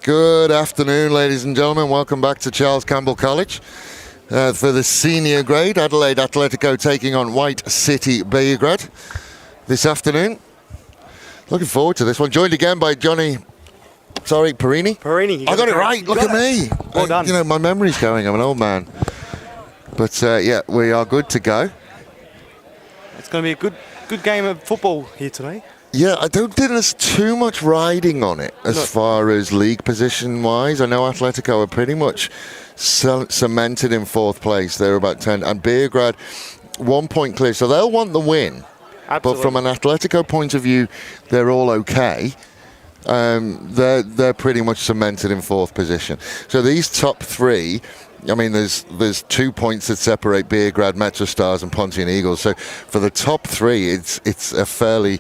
Good afternoon, ladies and gentlemen. Welcome back to Charles Campbell College. For the senior grade, Adelaide Atletico taking on White City Beograd this afternoon. Looking forward to this one. Joined again by Perini. Perini. I got it right. Look at me. Well done. You know, my memory's going. I'm an old man. But yeah, we are good to go. It's going to be a good game of football here today. Yeah, I don't think there's too much riding on it as far as league position-wise. I know Atletico are pretty much cemented in fourth place. They're about 10. And Beograd, 1 point clear. So they'll want the win. Absolutely. But from an Atletico point of view, they're all okay. They're pretty much cemented in fourth position. So these top three, I mean, there's 2 points that separate Beograd, Metro Stars, and Pontian Eagles. So for the top three, it's a fairly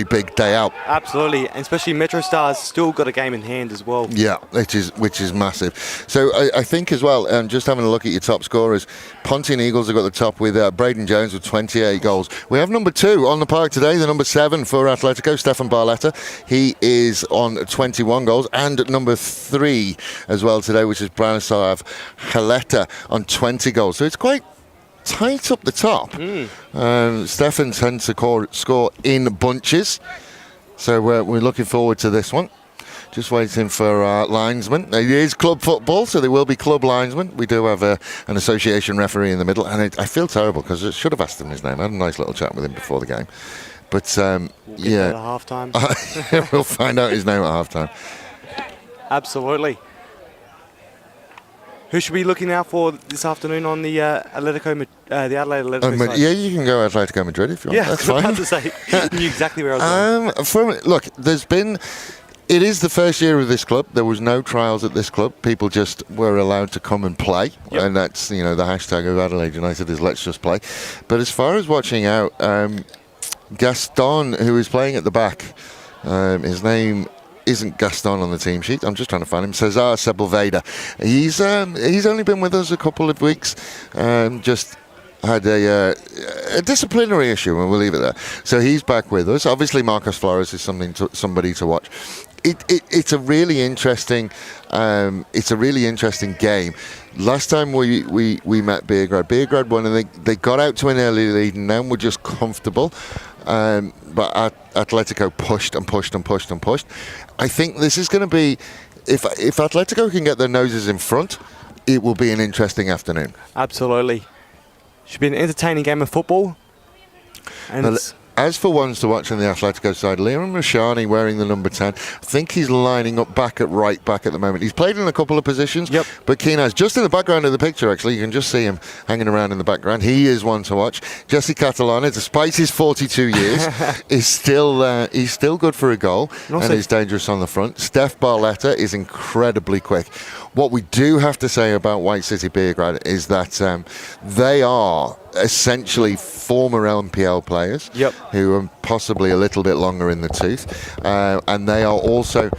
big day out. Absolutely, and especially Metro Stars still got a game in hand as well. Yeah, which is massive. So I think as well, just having a look at your top scorers, Pontian Eagles have got the top with Braden Jones with 28 goals. We have number 2 on the park today, the number 7 for Atletico, Stefan Barletta. He is on 21 goals, and number 3 as well today, which is Branislav Haleta on 20 goals. So it's quite tight up the top. Stefan tends to score in bunches. So we're looking forward to this one. Just waiting for our linesman. It is club football, so there will be club linesmen. We do have an association referee in the middle, and I feel terrible because I should have asked him his name. I had a nice little chat with him before the game. But We'll get that at half-time. We'll find out his name at half-time. Absolutely. Who should we be looking out for this afternoon on the Adelaide Atletico side? Yeah, you can go Atletico Madrid if you want. Yeah, that's I was fine. about to say, you knew exactly where I was going. Look, it is the first year of this club. There was no trials at this club. People just were allowed to come and play. Yep. And that's, the hashtag of Adelaide United is let's just play. But as far as watching out, Gaston, who is playing at the back, his name isn't Gaston on the team sheet. I'm just trying to find him. Cesar Sepulveda. He's only been with us a couple of weeks. Just had a disciplinary issue, and we'll leave it there. So he's back with us. Obviously, Marcos Flores is somebody to watch. It's a really interesting. It's a really interesting game. Last time we met Beograd won, and they got out to an early lead, and now we're just comfortable. But Atletico pushed and pushed and pushed and pushed. I think this is going to be, if Atletico can get their noses in front, it will be an interesting afternoon. Absolutely. Should be an entertaining game of football. And as for ones to watch on the Atletico side, Liam Rashani wearing the number 10. I think he's lining up back at right back at the moment. He's played in a couple of positions, but Keenan's just in the background of the picture, actually. You can just see him hanging around in the background. He is one to watch. Jesse Catalana, despite his 42 years, he's still good for a goal, and he's dangerous on the front. Steph Barletta is incredibly quick. What we do have to say about White City Beograd is that they are essentially former NPL players who are possibly a little bit longer in the tooth, and they are also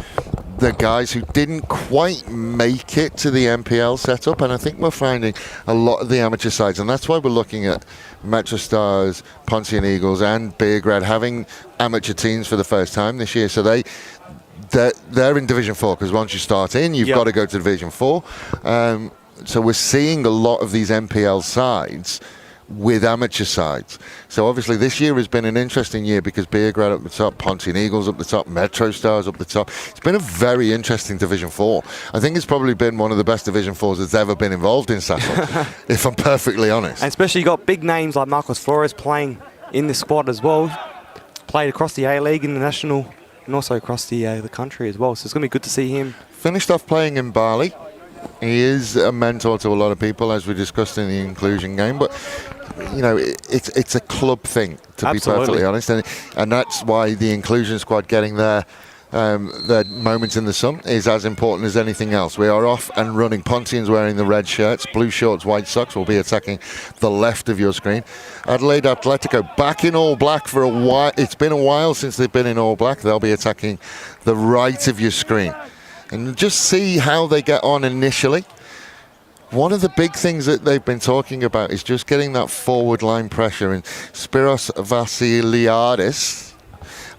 the guys who didn't quite make it to the NPL setup, and I think we're finding a lot of the amateur sides, and that's why we're looking at Metro Stars, Pontian Eagles and Beograd having amateur teams for the first time this year. So they're in Division 4, because once you start in, you've got to go to Division 4. So we're seeing a lot of these NPL sides with amateur sides. So obviously this year has been an interesting year because Beograd up the top, Pontian Eagles up the top, Metro Stars up the top. It's been a very interesting Division 4. I think it's probably been one of the best Division 4s that's ever been involved in Sassel, if I'm perfectly honest. And especially you got big names like Marcos Flores playing in the squad as well. Played across the A-League and the National, and also across the country as well. So it's going to be good to see him. Finished off playing in Bali. He is a mentor to a lot of people, as we discussed in the inclusion game, but it's a club thing, to be perfectly honest, and that's why the inclusion squad getting their moments in the sun is as important as anything else. We are off and running. Pontian's wearing the red shirts, blue shorts, white socks. Will be attacking the left of your screen. Adelaide Atletico back in all black for a while. It's been a while since they've been in all black. They'll be attacking the right of your screen. And just see how they get on initially. One of the big things that they've been talking about is just getting that forward line pressure. And Spiros Vassiliadis,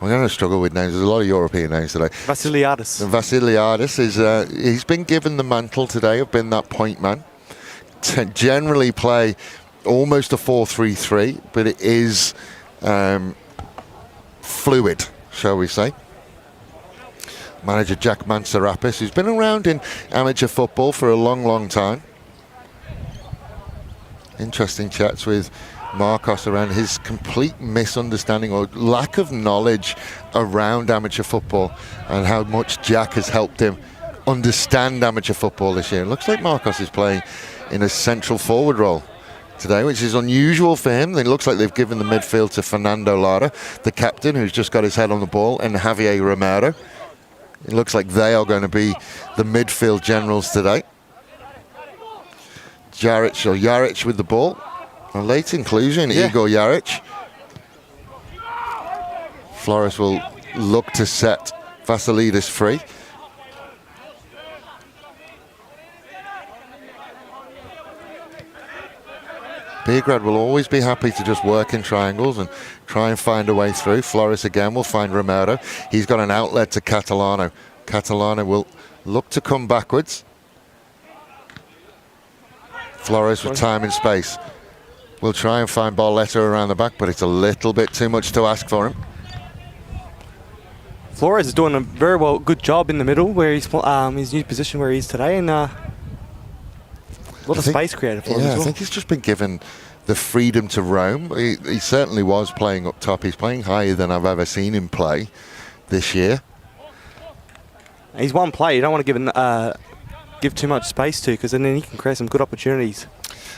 We're going to struggle with names. There's a lot of European names today. Vasiliadis. Vasiliadis is he's been given the mantle today of being that point man. Generally play almost a 4-3-3, but it is fluid, shall we say. Manager Jack Manserapis, who's been around in amateur football for a long, long time. Interesting chats with Marcos around his complete misunderstanding or lack of knowledge around amateur football and how much Jack has helped him understand amateur football this year. It looks like Marcos is playing in a central forward role today, which is unusual for him. It looks like they've given the midfield to Fernando Lara, the captain, who's just got his head on the ball, and Javier Romero. It looks like they are going to be the midfield generals today. Jaric with the ball. A late inclusion, Igor Jaric. Flores will look to set Vasilidis free. Beograd will always be happy to just work in triangles and try and find a way through. Flores again will find Romero. He's got an outlet to Catalano. Catalano will look to come backwards. Flores with time and space. We'll try and find Barletta around the back, but it's a little bit too much to ask for him. Flores is doing a very good job in the middle, where he's his new position where he is today, and a lot of space created for him as well. I think he's just been given the freedom to roam. He certainly was playing up top. He's playing higher than I've ever seen him play this year. He's one player you don't want to give too much space to, because then he can create some good opportunities.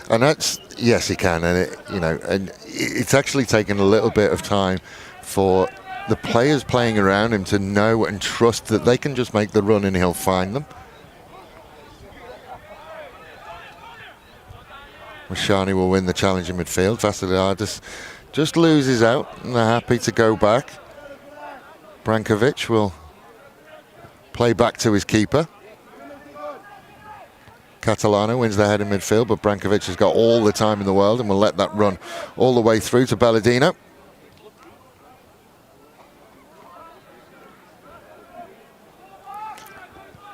And that's, yes, he can, and it's actually taken a little bit of time for the players playing around him to know and trust that they can just make the run and he'll find them. Rashani will win the challenge in midfield. Vasiliadis just loses out, and they're happy to go back. Brankovic will play back to his keeper. Catalano wins the head in midfield, but Brankovic has got all the time in the world and will let that run all the way through to Balladino.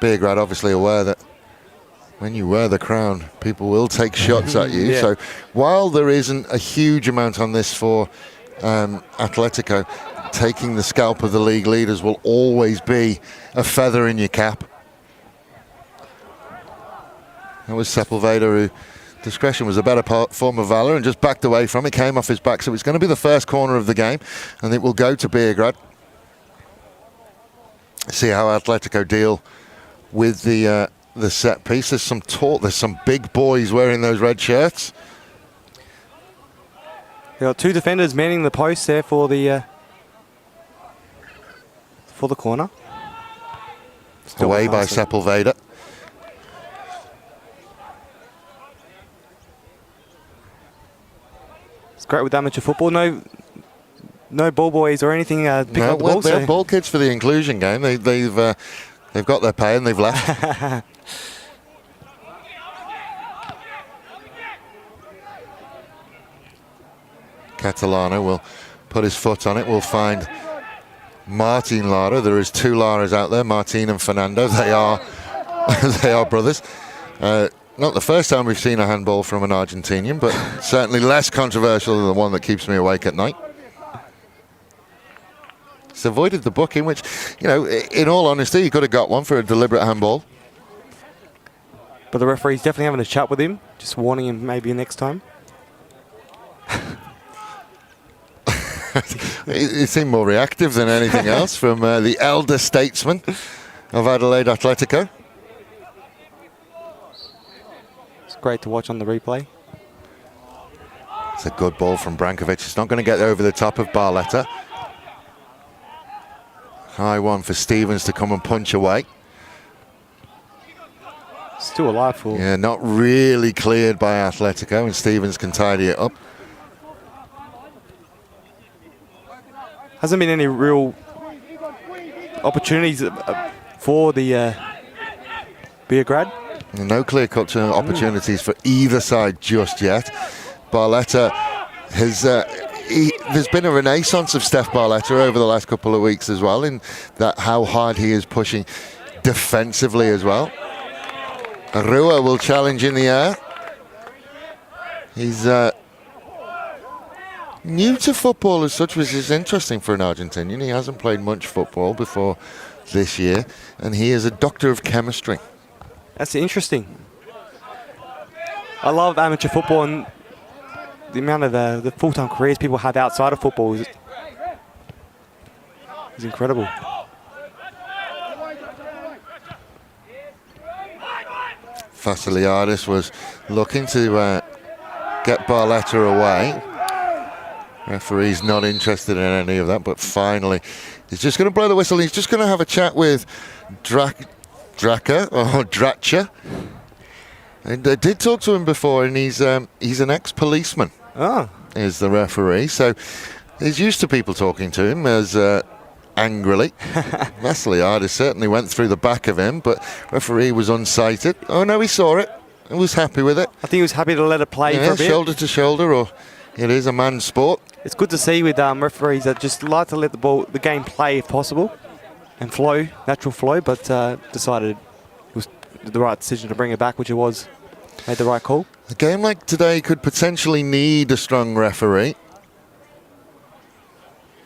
Beograd obviously aware that when you wear the crown, people will take shots at you. Yeah. So while there isn't a huge amount on this for Atletico, taking the scalp of the league leaders will always be a feather in your cap. That was Sepulveda, who discretion was a better form of valour and just backed away from it, came off his back. So it's going to be the first corner of the game, and it will go to Beograd. See how Atletico deal with the set piece. There's some big boys wearing those red shirts. There are two defenders manning the post there for the corner. Away by Sepulveda. It's great with amateur football. No ball boys or anything pick up the ball. They're ball kids for the inclusion game. They've got their pay and they've left. Catalano will put his foot on it. We'll find Martin Lara. There is two Laras out there, Martin and Fernando. They are they are brothers. Not the first time we've seen a handball from an Argentinian, but certainly less controversial than the one that keeps me awake at night. It's avoided the booking, which, in all honesty, he could have got one for a deliberate handball. But the referee's definitely having a chat with him, just warning him maybe next time. He seemed more reactive than anything else from the elder statesman of Adelaide Atletico. It's great to watch on the replay. It's a good ball from Brankovic. It's not going to get over the top of Barletta. High one for Stevens to come and punch away. Still alive for... Yeah, not really cleared by Atletico, and Stevens can tidy it up. Hasn't been any real opportunities for the Beograd. No clear-cut opportunities for either side just yet. Barletta has there's been a renaissance of Steph Barletta over the last couple of weeks as well, in that how hard he is pushing defensively as well. Rua will challenge in the air. He's new to football as such, which is interesting for an Argentinian. He hasn't played much football before this year, and he is a doctor of chemistry. That's interesting. I love amateur football, and the amount of the full-time careers people have outside of football is incredible. Vassiliadis was looking to get Barletta away. Referee's not interested in any of that, but finally he's just going to blow the whistle. He's just going to have a chat with Dracha. And I did talk to him before, and he's an ex-policeman. Oh. Is the referee. So he's used to people talking to him as angrily. Vassiliadis certainly went through the back of him, but referee was unsighted. Oh no, he saw it. He was happy with it. I think he was happy to let it play for a bit. Shoulder to shoulder, or it is a man's sport. It's good to see with referees that just like to let the game play if possible and flow, natural flow, but decided it was the right decision to bring it back, which it was. Made the right call. A game like today could potentially need a strong referee.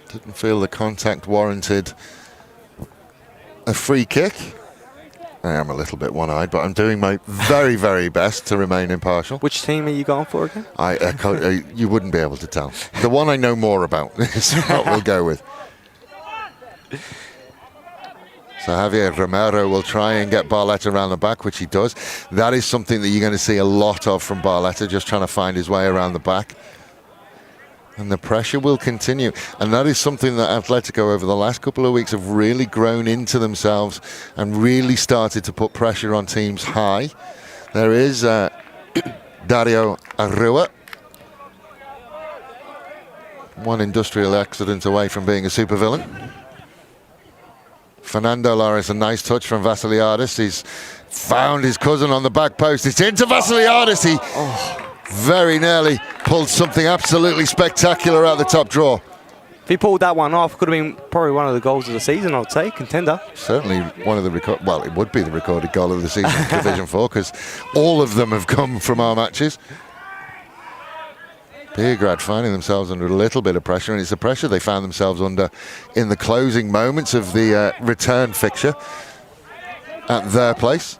Didn't feel the contact warranted a free kick. I am a little bit one-eyed, but I'm doing my very, very best to remain impartial. Which team are you going for again? You wouldn't be able to tell. The one I know more about is what we'll go with. So Javier Romero will try and get Barletta around the back, which he does. That is something that you're going to see a lot of from Barletta, just trying to find his way around the back. And the pressure will continue. And that is something that Atletico over the last couple of weeks have really grown into themselves and really started to put pressure on teams high. There is Dario Arrua. One industrial accident away from being a supervillain. Fernando Loris, a nice touch from Vassiliadis. He's found his cousin on the back post. It's into Vassiliadis. He very nearly pulled something absolutely spectacular out the top draw. If he pulled that one off, could have been probably one of the goals of the season, I would say, contender. Certainly one of the it would be the recorded goal of the season in Division 4, because all of them have come from our matches. Beograd finding themselves under a little bit of pressure, and it's the pressure they found themselves under in the closing moments of the return fixture at their place.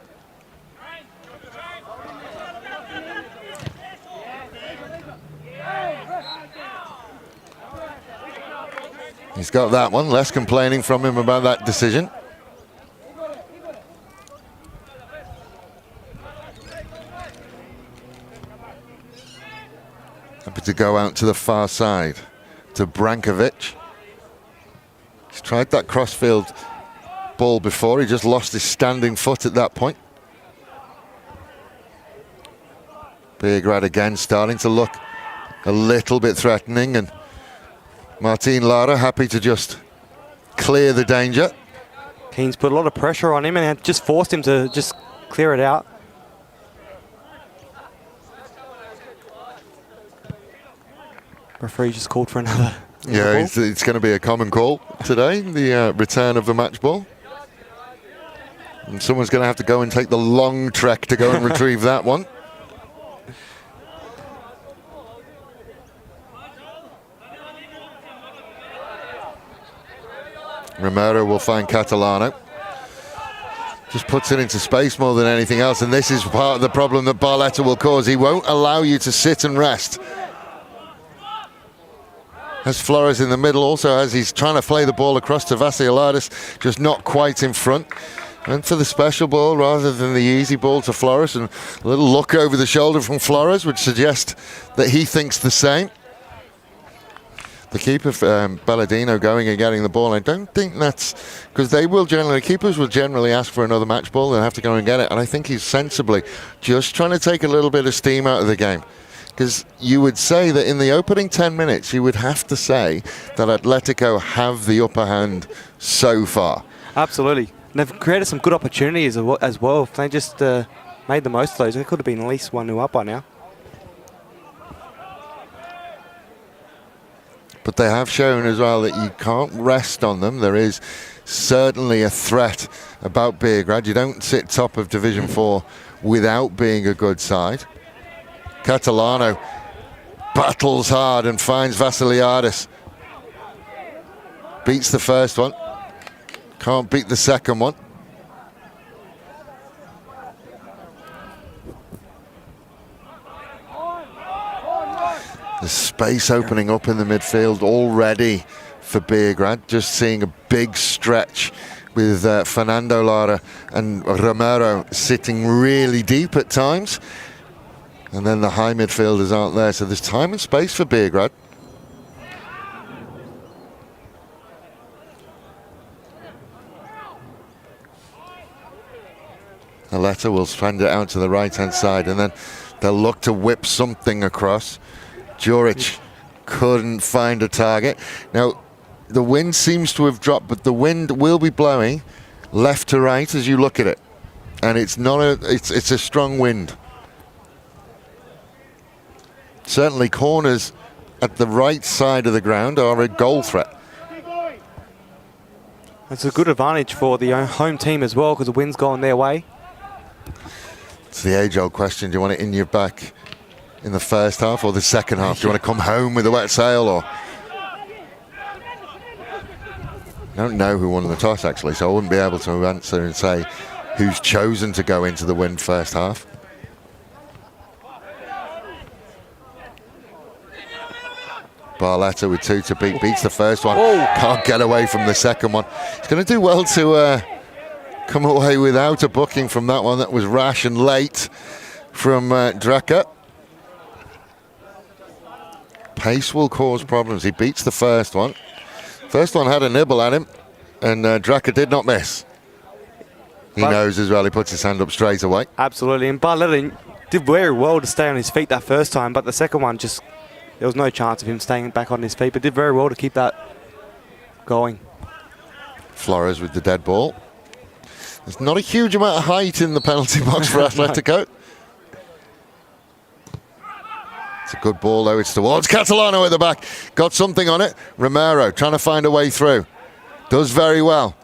He's got that one, less complaining from him about that decision. Happy to go out to the far side to Brankovic. He's tried that crossfield ball before. He just lost his standing foot at that point. Beograd again starting to look a little bit threatening, and Martin Lara happy to just clear the danger. Keen's put a lot of pressure on him and just forced him to just clear it out. Referee just called for another. Yeah, it's going to be a common call today, the return of the match ball. And someone's going to have to go and take the long trek to go and retrieve that one. Romero will find Catalano. Just puts it into space more than anything else, and this is part of the problem that Barletta will cause. He won't allow you to sit and rest. Has Flores in the middle also, as he's trying to play the ball across to Vassiliadis, just not quite in front. Went for the special ball rather than the easy ball to Flores, and a little look over the shoulder from Flores would suggest that he thinks the same. The keeper, Balladino, going and getting the ball. I don't think that's because keepers will generally ask for another match ball. They'll have to go and get it, and I think he's sensibly just trying to take a little bit of steam out of the game. Because you would say that in the opening 10 minutes, you would have to say that Atletico have the upper hand so far. Absolutely. And they've created some good opportunities as well. If they just made the most of those, it could have been at least 1-0 up by now. but they have shown as well that you can't rest on them. There is certainly a threat about Beograd. You don't sit top of Division 4 without being a good side. Catalano battles hard and finds Vasiliadis. Beats the first one. Can't beat the second one. There's space opening up in the midfield already for Beograd. Just seeing a big stretch with Fernando Lara and Romero sitting really deep at times. And then the high midfielders aren't there. So there's time and space for Beograd. Aleta will send it out to the right-hand side, and then they'll look to whip something across. Juric couldn't find a target. Now, the wind seems to have dropped, but the wind will be blowing left to right as you look at it. And it's not it's a strong wind. Certainly corners at the right side of the ground are a goal threat. It's a good advantage for the home team as well because the wind's going their way. It's the age-old question. Do you want it in your back in the first half or the second half? Do you want to come home with a wet sail, or? I don't know who won the toss, actually, so I wouldn't be able to answer and say who's chosen to go into the wind first half. Barletta with 2 to beat, beats the first one. Can't get away from the second one. He's going to do well to come away without a booking from that one. That was rash and late from Draka. Pace will cause problems. He beats the first one. First one had a nibble at him, and Draka did not miss. He knows as well. He puts his hand up straight away. Absolutely, and Barletta did very well to stay on his feet that first time, but the second one just, there was no chance of him staying back on his feet, but did very well to keep that going. Flores with the dead ball. There's not a huge amount of height in the penalty box for Atletico. It's a good ball, though. It's towards Catalano at the back. Got something on it. Romero trying to find a way through. Does very well.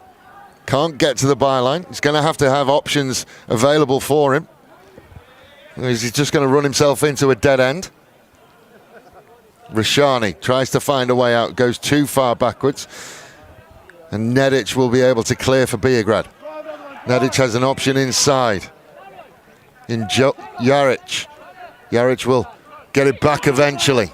Can't get to the byline. He's going to have options available for him. He's just going to run himself into a dead end. Rashani tries to find a way out. Goes too far backwards. And Nedic will be able to clear for Beograd. Nedic has an option inside. Jaric. Jaric will get it back eventually.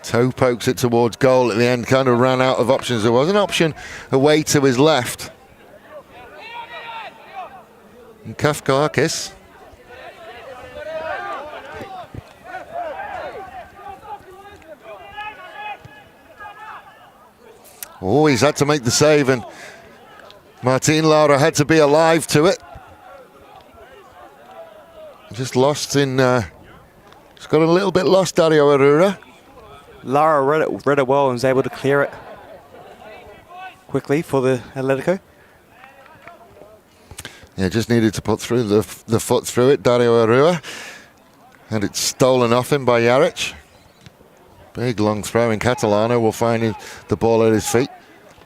Toe pokes it towards goal at the end, kind of ran out of options. There was an option away to his left. And Kafkaakis. Oh, he's had to make the save, and Martin Lara had to be alive to it. Just lost in, he's got a little bit lost, Dario Arura. Lara read it well and was able to clear it quickly for the Atletico. Yeah, just needed to put through the foot through it, Dario Arura. And it's stolen off him by Jaric. Big long throw, and Catalano will find the ball at his feet.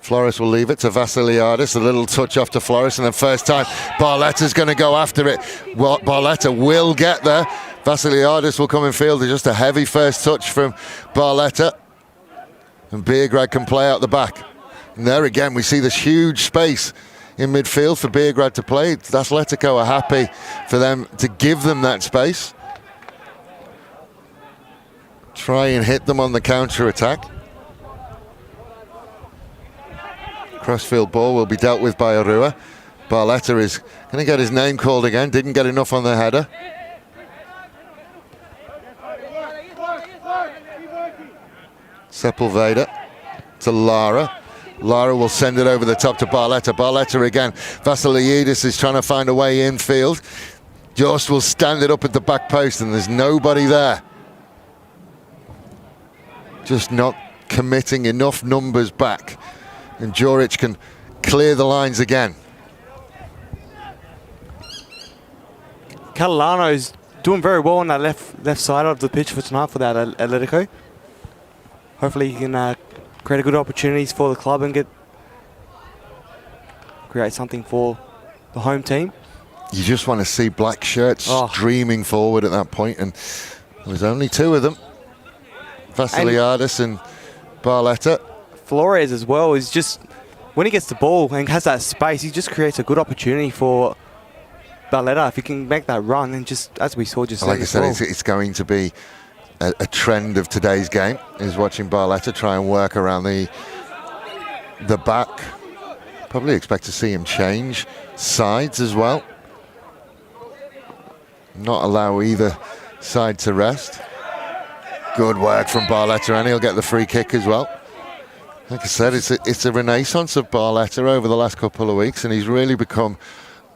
Flores will leave it to Vasiliadis. A little touch off to Flores, and then first time Barletta's going to go after it. Well, Barletta will get there. Vasiliadis will come in field. It's just a heavy first touch from Barletta. And Beograd can play out the back. And there again, we see this huge space in midfield for Beograd to play. Atletico are happy for them to give them that space. Try and hit them on the counter-attack. Crossfield ball will be dealt with by Arua. Barletta is going to get his name called again. Didn't get enough on the header. Sepulveda to Lara. Lara will send it over the top to Barletta. Barletta again. Vasiliadis is trying to find a way infield. Jost will stand it up at the back post, and there's nobody there. Just not committing enough numbers back. And Juric can clear the lines again. Catalano's doing very well on that left side of the pitch for tonight for that Atletico. Hopefully he can create a good opportunities for the club and create something for the home team. You just want to see black shirts streaming forward at that point, and there's only two of them. Vassiliadis and Barletta. Flores as well is just, when he gets the ball and has that space, he just creates a good opportunity for Barletta. If he can make that run, and just, as we saw just like I said, it's going to be a trend of today's game, is watching Barletta try and work around the back. Probably expect to see him change sides as well. Not allow either side to rest. Good work from Barletta, and he'll get the free kick as well. Like I said, it's a renaissance of Barletta over the last couple of weeks, and he's really become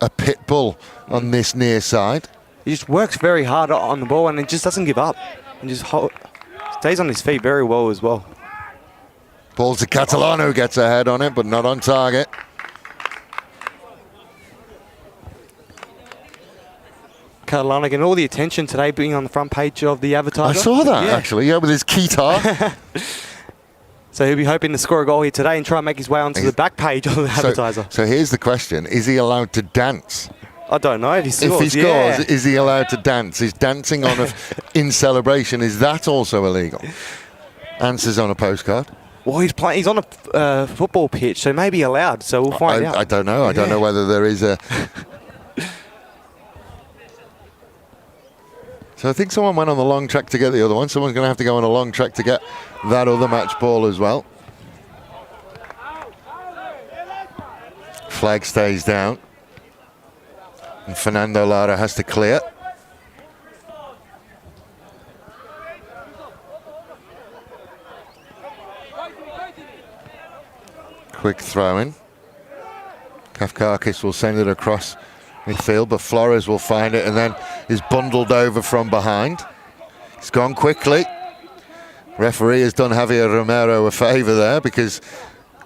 a pit bull on this near side. He just works very hard on the ball, and it just doesn't give up, and just stays on his feet very well as well. Ball to Catalano, who gets a head on it, but not on target. Catalano getting all the attention today, being on the front page of the Advertiser. I saw that, actually, with his guitar. So he'll be hoping to score a goal here today and try and make his way onto the back page of the Advertiser. So here's the question. Is he allowed to dance? I don't know if he scores. If he scores, is he allowed to dance? Is dancing on in celebration, is that also illegal? Answers on a postcard. Well, he's on a football pitch, so maybe allowed. So we'll find out. I don't know. I don't know whether there is a... So I think someone went on the long track to get the other one. Someone's going to have to go on a long track to get that other match ball as well. Flag stays down. And Fernando Lara has to clear. Quick throw in. Kafkakis will send it across midfield, but Flores will find it and then is bundled over from behind. It's gone quickly. Referee has done Javier Romero a favour there, because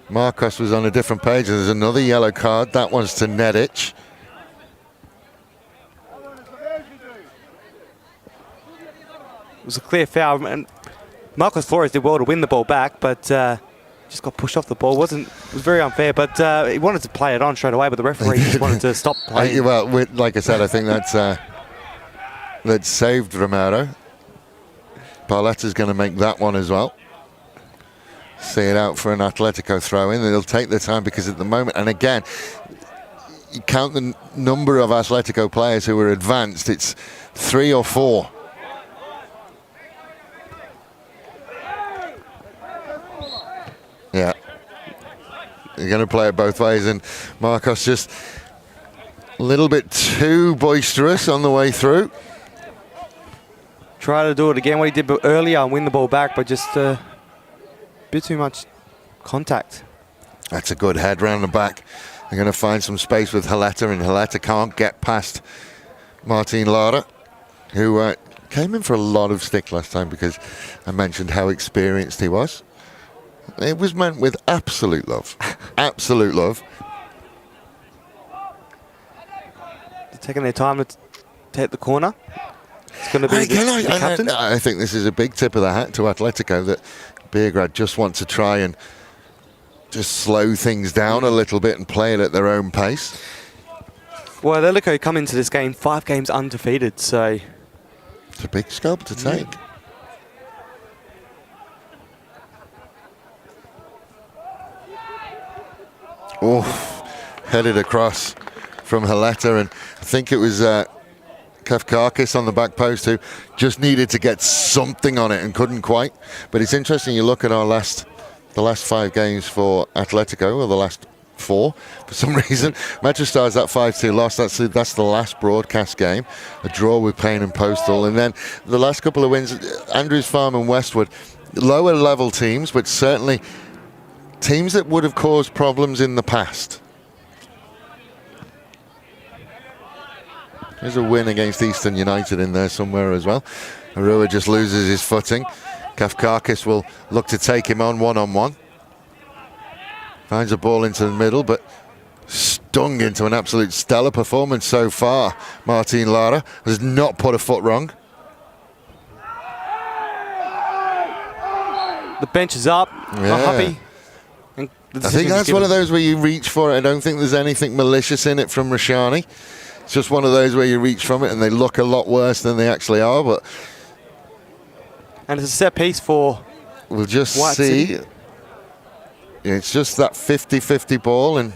Marcos was on a different page, and there's another yellow card. That one's to Nedic. It was a clear foul, and Marcos Flores did well to win the ball back, but just got pushed off the ball. It was very unfair, but he wanted to play it on straight away, but the referee just wanted to stop playing. Well, like I said, I think that saved Romero. Barletta's going to make that one as well. See it out for an Atletico throw-in. They'll take their time, because at the moment, and again, you count the number of Atletico players who are advanced, it's 3 or 4. Yeah. You're going to play it both ways, and Marcos just a little bit too boisterous on the way through. Try to do it again, what he did earlier, and win the ball back, but just a bit too much contact. That's a good head round the back. They're going to find some space with Haleta, and Haleta can't get past Martin Lara, who came in for a lot of stick last time because I mentioned how experienced he was. It was meant with absolute love. Absolute love. They're taking their time to take the corner. It's going to be the captain. I think this is a big tip of the hat to Atletico, that Beograd just want to try and just slow things down a little bit and play it at their own pace. Well, Atletico come into this game 5 games undefeated, so... It's a big scalp to take. Headed across from Haleta, and I think it was Kafkakis on the back post who just needed to get something on it and couldn't quite. But it's interesting, you look at the last 5 games for Atletico, or the last 4 for some reason. Metrostar's that 5-2 loss. That's the last broadcast game. A draw with Payne and Postal, and then the last couple of wins, Andrews Farm and Westwood, lower level teams, but certainly teams that would have caused problems in the past. There's a win against Eastern United in there somewhere as well. Arua just loses his footing. Kafkakis will look to take him on one-on-one. Finds a ball into the middle, but stung into an absolute stellar performance so far. Martin Lara has not put a foot wrong. The bench is up. Not happy. And I think that's one of those where you reach for it. I don't think there's anything malicious in it from Rashani. It's just one of those where you reach from it and they look a lot worse than they actually are. But and it's a set piece for we'll just White see. City. It's just that 50-50 ball, and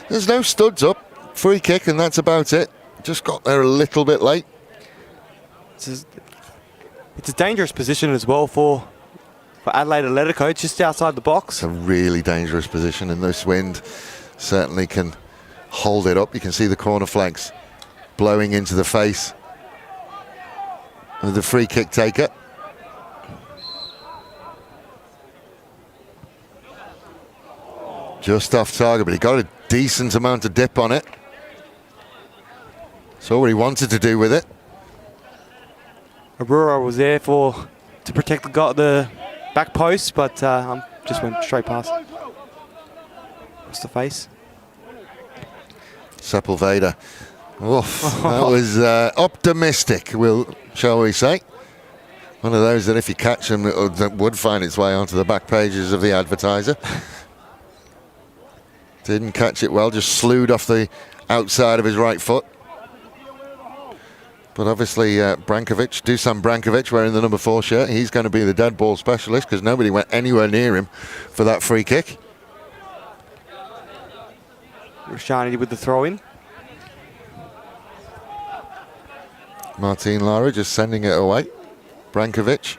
there's no studs up. Free kick, and that's about it. Just got there a little bit late. It's a dangerous position as well for Adelaide Atletico. It's just outside the box. It's a really dangerous position, and this wind certainly can hold it up. You can see the corner flags blowing into the face of the free kick taker. Just off target, but he got a decent amount of dip on it. Saw what he wanted to do with it. Aurora was there to protect the back post, but just went straight past. What's the face? Sepulveda. Oof, that was optimistic, shall we say. One of those that if you catch them, that would find its way onto the back pages of the Advertiser. Didn't catch it well, just slewed off the outside of his right foot. But obviously Dusan Brankovic, wearing the number 4 shirt, he's going to be the dead ball specialist because nobody went anywhere near him for that free kick. Rashani with the throw in. Martin Lara just sending it away. Brankovic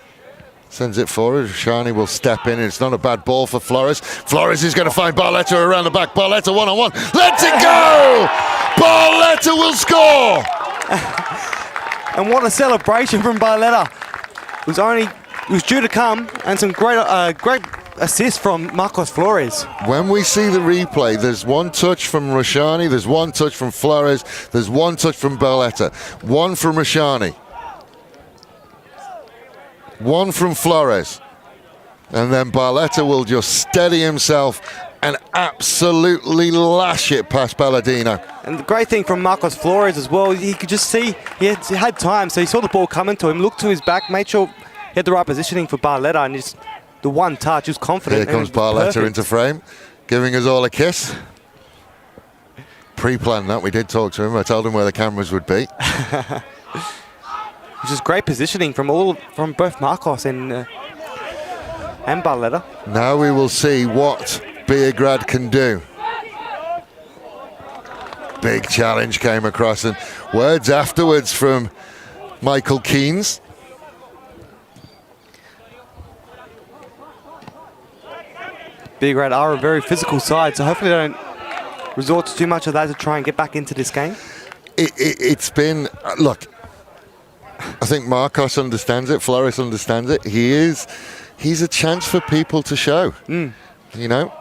sends it forward. Rashani will step in, and it's not a bad ball for Flores. Flores is going to find Barletta around the back. Barletta one-on-one. Let's it go! Barletta will score! And what a celebration from Barletta. It was due to come, and some great assist from Marcos Flores. When we see the replay, there's one touch from Rashani, there's one touch from Flores, there's one touch from Barletta, one from Rashani, one from Flores, and then Barletta will just steady himself and absolutely lash it past Palladino. And the great thing from Marcos Flores as well, he could just see he had time, so he saw the ball coming to him, looked to his back, made sure he had the right positioning for Barletta, and just the one touch, he was confident. Here comes Barletta into frame, giving us all a kiss. Pre-planned that, we did talk to him. I told him where the cameras would be. Which is great positioning from both Marcos and Barletta. Now we will see what Beograd can do. Big challenge came across, and words afterwards from Michael Keynes. Beograd are a very physical side, so hopefully they don't resort to too much of that to try and get back into this game. It's been, look, I think Marcos understands it, Flores understands it. He's a chance for people to show. You know,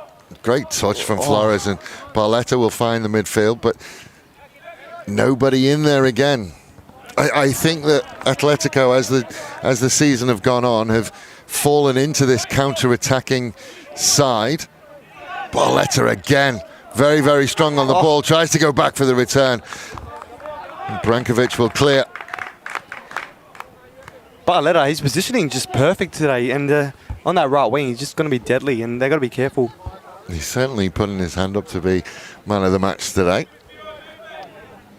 great touch from Flores, and Barletta will find the midfield, but nobody in there again. I think that Atletico, as the season have gone on, have fallen into this counter-attacking side. Barletta again, very, very strong on the ball, tries to go back for the return. And Brankovic will clear. Barletta, his positioning just perfect today, and on that right wing, he's just going to be deadly, and they've got to be careful. He's certainly putting his hand up to be man of the match today.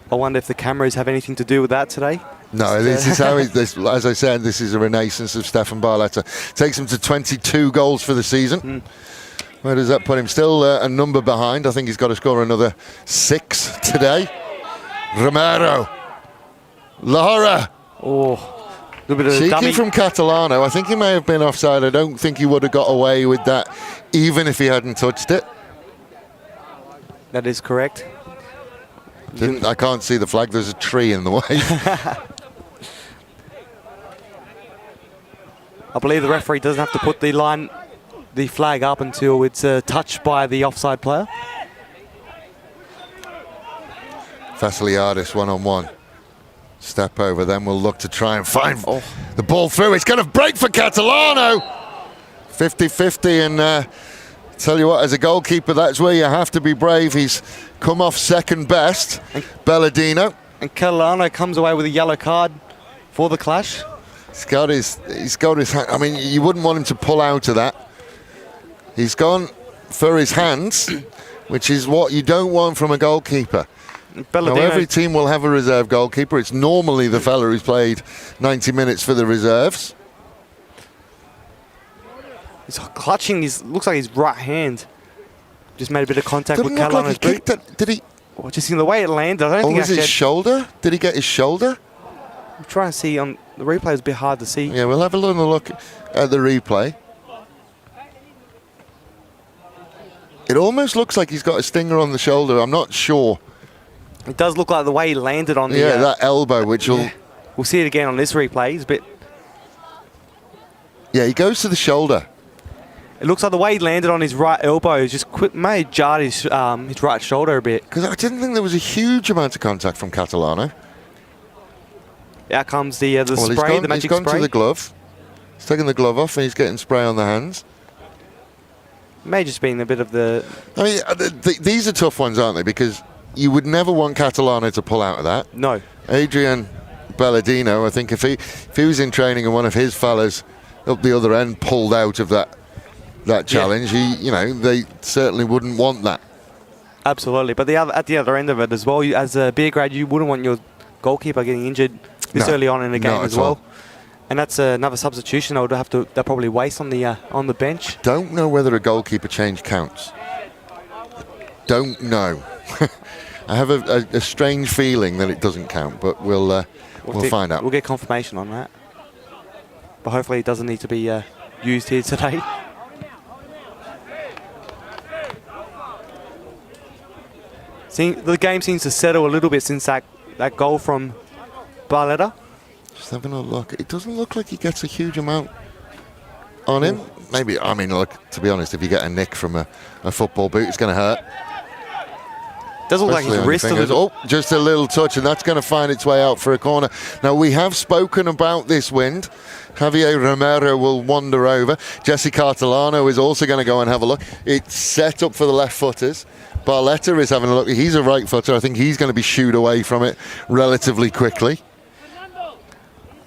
I wonder if the cameras have anything to do with that today. No, this is how as I said, this is a renaissance of Stefan Barletta. Takes him to 22 goals for the season. Where does that put him? Still a number behind. I think he's got to score another 6 today. Romero. Lara. A little bit of cheeky dummy from Catalano. I think he may have been offside. I don't think he would have got away with that even if he hadn't touched it. That is correct. I can't see the flag. There's a tree in the way. I believe the referee doesn't have to put the flag up until it's touched by the offside player. Vassiliadis one-on-one. Step over, then we'll look to try and find the ball through. It's going to break for Catalano. 50-50, and Tell you what, as a goalkeeper, that's where you have to be brave. He's come off second best, Belladino. And Catalano comes away with a yellow card for the clash. He's got his hand. I mean, you wouldn't want him to pull out of that. He's gone for his hands, which is what you don't want from a goalkeeper. Now, every team will have a reserve goalkeeper. It's normally the fella who's played 90 minutes for the reserves. He's clutching looks like his right hand. Just made a bit of contact with Catalano's Catalano's boot. Kicked. Did he? Well, just in the way it landed. I don't think was his shoulder? Did he get his shoulder? I'm trying to see on the replay. It's a bit hard to see. Yeah, we'll have a little look at the replay. It almost looks like he's got a stinger on the shoulder. I'm not sure. It does look like the way he landed on the... Yeah, that elbow, which will... Yeah. We'll see it again on this replay. He's a bit... Yeah, he goes to the shoulder. It looks like the way he landed on his right elbow is just may have jarred his right shoulder a bit. Because I didn't think there was a huge amount of contact from Catalano. Out comes the spray, the magic spray. He's gone to the glove. He's taking the glove off and he's getting spray on the hands. May just been a bit of the... I mean, these are tough ones, aren't they? Because you would never want Catalano to pull out of that. No. Adrian Belladino, I think if he was in training and one of his fellas up the other end pulled out of that challenge, they certainly wouldn't want that. Absolutely. But at the other end of it as well, as a Beograd, you wouldn't want your goalkeeper getting injured this early on in the game as well. And that's another substitution they'll probably waste on the bench. Don't know whether a goalkeeper change counts. Don't know. I have a strange feeling that it doesn't count, but we'll find out. We'll get confirmation on that. But hopefully it doesn't need to be used here today. The game seems to settle a little bit since that goal from Barletta. Just having a look. It doesn't look like he gets a huge amount on him. Maybe, I mean, look, to be honest, if you get a nick from a football boot, it's going to hurt. Doesn't look like his wrist a little. Oh, just a little touch, and that's going to find its way out for a corner. Now, we have spoken about this wind. Javier Romero will wander over. Jesse Catalano is also going to go and have a look. It's set up for the left footers. Barletta is having a look. He's a right footer. I think he's going to be shooed away from it relatively quickly.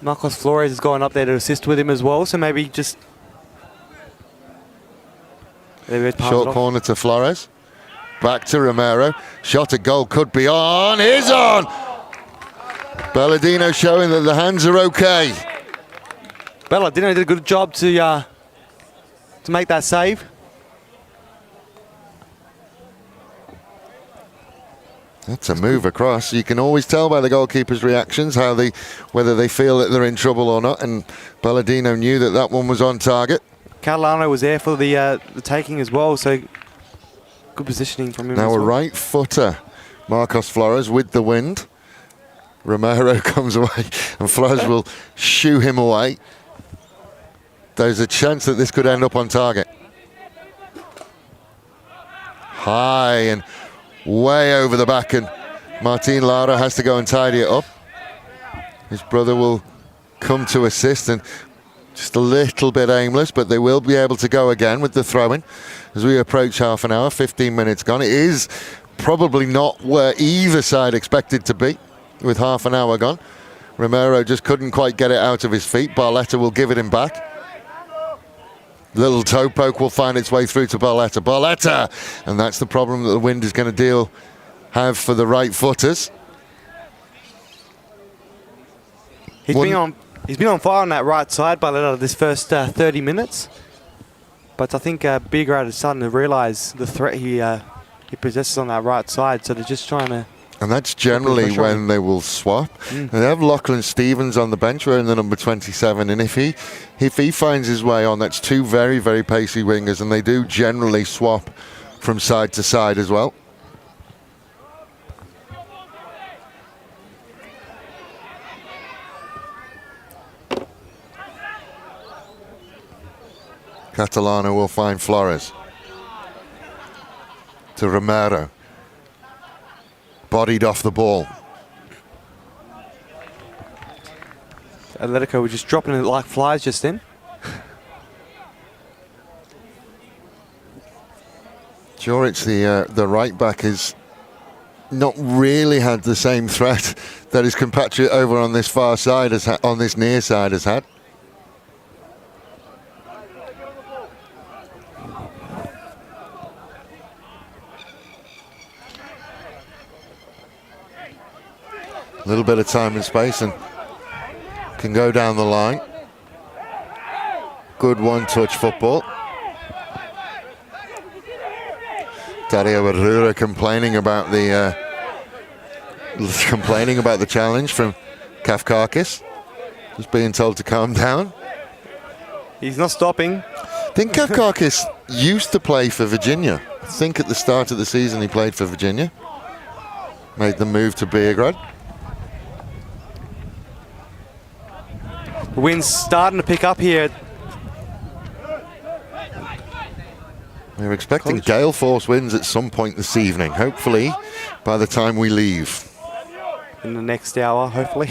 Marcos Flores is going up there to assist with him as well, so maybe just... Short corner to Flores. Back to Romero. Shot at goal could be on. Is on! Belladino showing that the hands are okay. Belladino did a good job to make that save. That's a move across. You can always tell by the goalkeeper's reactions whether they feel that they're in trouble or not. And Belladino knew that one was on target. Catalano was there for the taking as well, so good positioning from him. Now as well. A right footer, Marcos Flores with the wind. Romero comes away, and Flores will shoo him away. There's a chance that this could end up on target. High and way over the back, and Martin Lara has to go and tidy it up. His brother will come to assist, and just a little bit aimless, but they will be able to go again with the throw-in as we approach half an hour. 15 minutes gone. It is probably not where either side expected to be with half an hour gone. Romero just couldn't quite get it out of his feet. Barletta will give it him back. Little toe poke will find its way through to Barletta. Barletta! And that's the problem that the wind is going to have for the right footers. He's been on fire on that right side, Barletta, this first 30 minutes. But I think Beograd is starting to realise the threat he possesses on that right side, so they're just trying to... And that's generally when they will swap. And they have Lachlan Stevens on the bench wearing the number 27, and if he finds his way on, that's two very, very pacey wingers, and they do generally swap from side to side as well. Catalano will find Flores. To Romero. Bodied off the ball. Atletico were just dropping it like flies just then. Juric, the right back, has not really had the same threat that his compatriot over on this far side on this near side has had. A little bit of time and space and can go down the line. Good one-touch football. Dario Arrura complaining about the challenge from Kafkakis. Just being told to calm down. He's not stopping. I think Kafkakis used to play for Virginia. I think at the start of the season he played for Virginia. Made the move to Beograd. The wind's starting to pick up here. We're expecting gale force winds at some point this evening, hopefully by the time we leave. In the next hour, hopefully.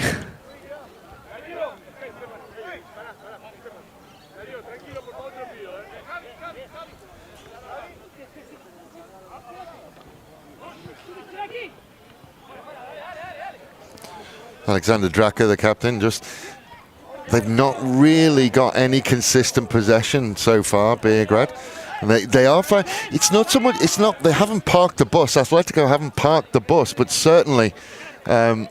Alexander Draka, the captain, they've not really got any consistent possession so far, Beograd. And they are fine. It's not so much, they haven't parked the bus. Atletico haven't parked the bus, but certainly they're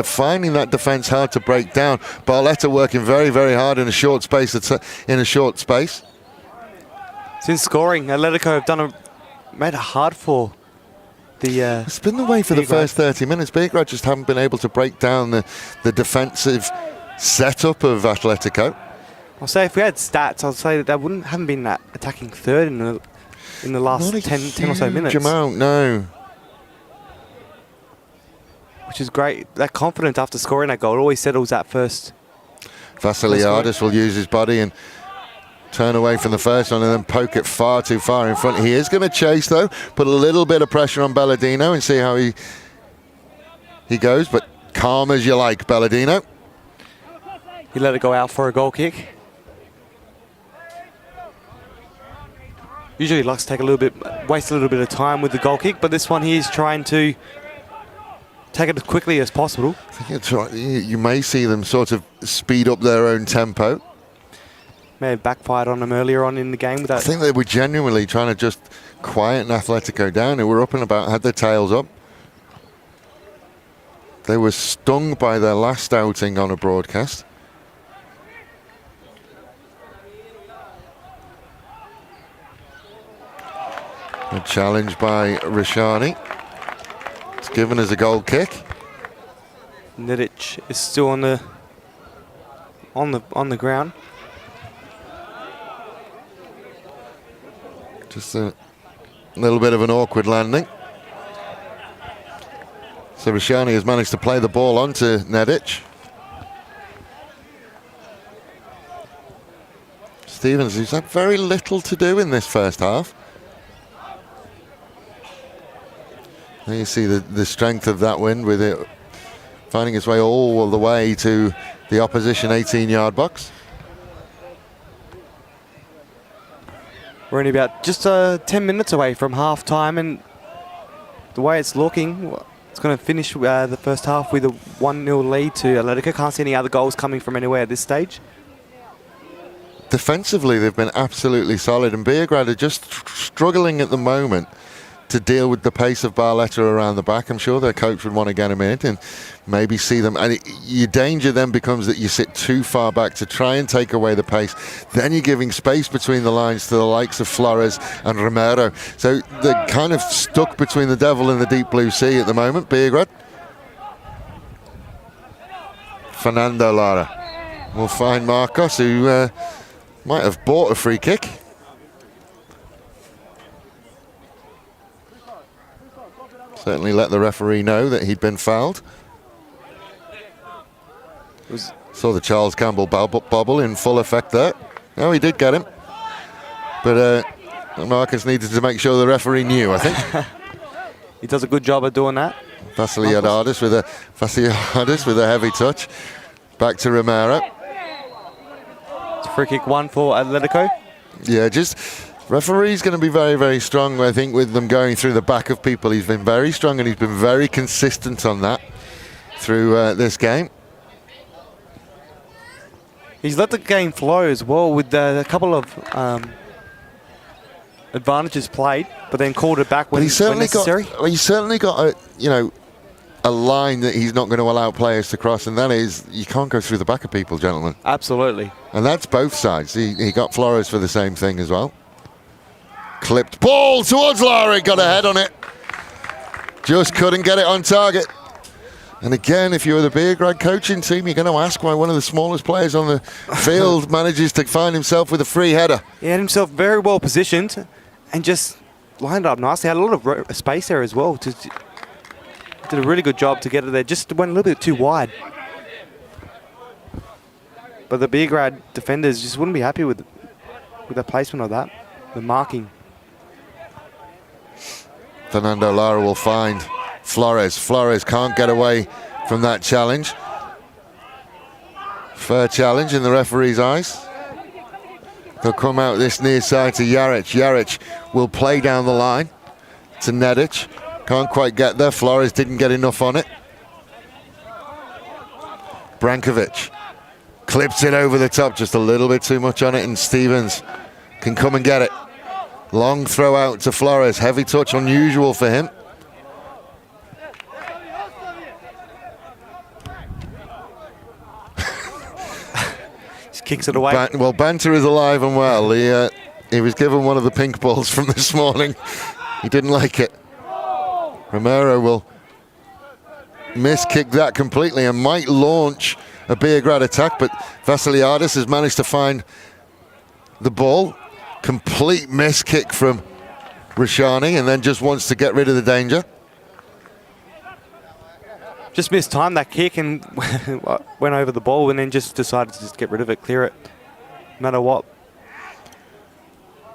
finding that defence hard to break down. Barletta working very, very hard in a short space. Since scoring, Atletico have made it hard for the. It's been the way for the first 30 minutes. Beograd just haven't been able to break down the defensive setup of Atletico. I'll say if we had stats, I'll say that they haven't been that attacking third in the last 10 or so minutes. Amount, no. Which is great. That confidence after scoring that goal always settles that first. Vassiliadis will use his body and turn away from the first one and then poke it far too far in front. He is going to chase though, put a little bit of pressure on Belladino and see how he goes, but calm as you like, Belladino. He let it go out for a goal kick. Usually he likes to waste a little bit of time with the goal kick, but this one he's trying to take it as quickly as possible. I think it's right. You may see them sort of speed up their own tempo. May have backfired on them earlier on in the game with that. I think they were genuinely trying to just quieten Atletico down, who were up and about, had their tails up. They were stung by their last outing on a broadcast. A challenge by Rashani. It's given as a goal kick. Nedic is still on the ground. Just a little bit of an awkward landing. So Rashani has managed to play the ball onto Nedic. Stevens, who's had very little to do in this first half. There you see the strength of that wind with it finding its way all the way to the opposition 18-yard box. We're only about just 10 minutes away from half-time, and the way it's looking, it's going to finish the first half with a 1-0 lead to Atletico. Can't see any other goals coming from anywhere at this stage. Defensively, they've been absolutely solid, and Beograd are just struggling at the moment to deal with the pace of Barletta around the back. I'm sure their coach would want to get him in and maybe see them. And your danger then becomes that you sit too far back to try and take away the pace. Then you're giving space between the lines to the likes of Flores and Romero. So they're kind of stuck between the devil and the deep blue sea at the moment, Beograd. Fernando Lara will find Marcos, who might have bought a free kick. Certainly let the referee know that he'd been fouled. Saw the Charles Campbell bobble in full effect there. No, he did get him. But Marcus needed to make sure the referee knew, I think. He does a good job of doing that. Vassiliadis with a heavy touch. Back to Romero. It's a free kick one for Atletico. Yeah, just Referee's going to be very, very strong, I think, with them going through the back of people. He's been very strong and he's been very consistent on that through this game. He's let the game flow as well with a couple of advantages played, but then called it back when necessary. He's certainly got a line that he's not going to allow players to cross, and that is you can't go through the back of people, gentlemen. Absolutely. And that's both sides. He got Flores for the same thing as well. Clipped ball towards Lowry, got a head on it. Just couldn't get it on target. And again, if you're the Beograd coaching team, you're going to ask why one of the smallest players on the field manages to find himself with a free header. He had himself very well positioned and just lined up nicely. Had a lot of space there as well. Did a really good job to get it there. Just went a little bit too wide. But the Beograd defenders just wouldn't be happy with the placement of that, the marking. Fernando Lara will find Flores. Flores can't get away from that challenge. Fair challenge in the referee's eyes. They'll come out this near side to Jaric. Jaric will play down the line to Nedic. Can't quite get there. Flores didn't get enough on it. Brankovic clips it over the top, just a little bit too much on it, and Stevens can come and get it. Long throw out to Flores. Heavy touch, unusual for him. Just kicks it away. Well, banter is alive and well. He was given one of the pink balls from this morning. He didn't like it. Romero will miss-kick that completely and might launch a Beograd attack, but Vasiliadis has managed to find the ball. Complete miss-kick from Rashani, and then just wants to get rid of the danger. Just mistimed that kick and went over the ball, and then just decided to just get rid of it, clear it, no matter what.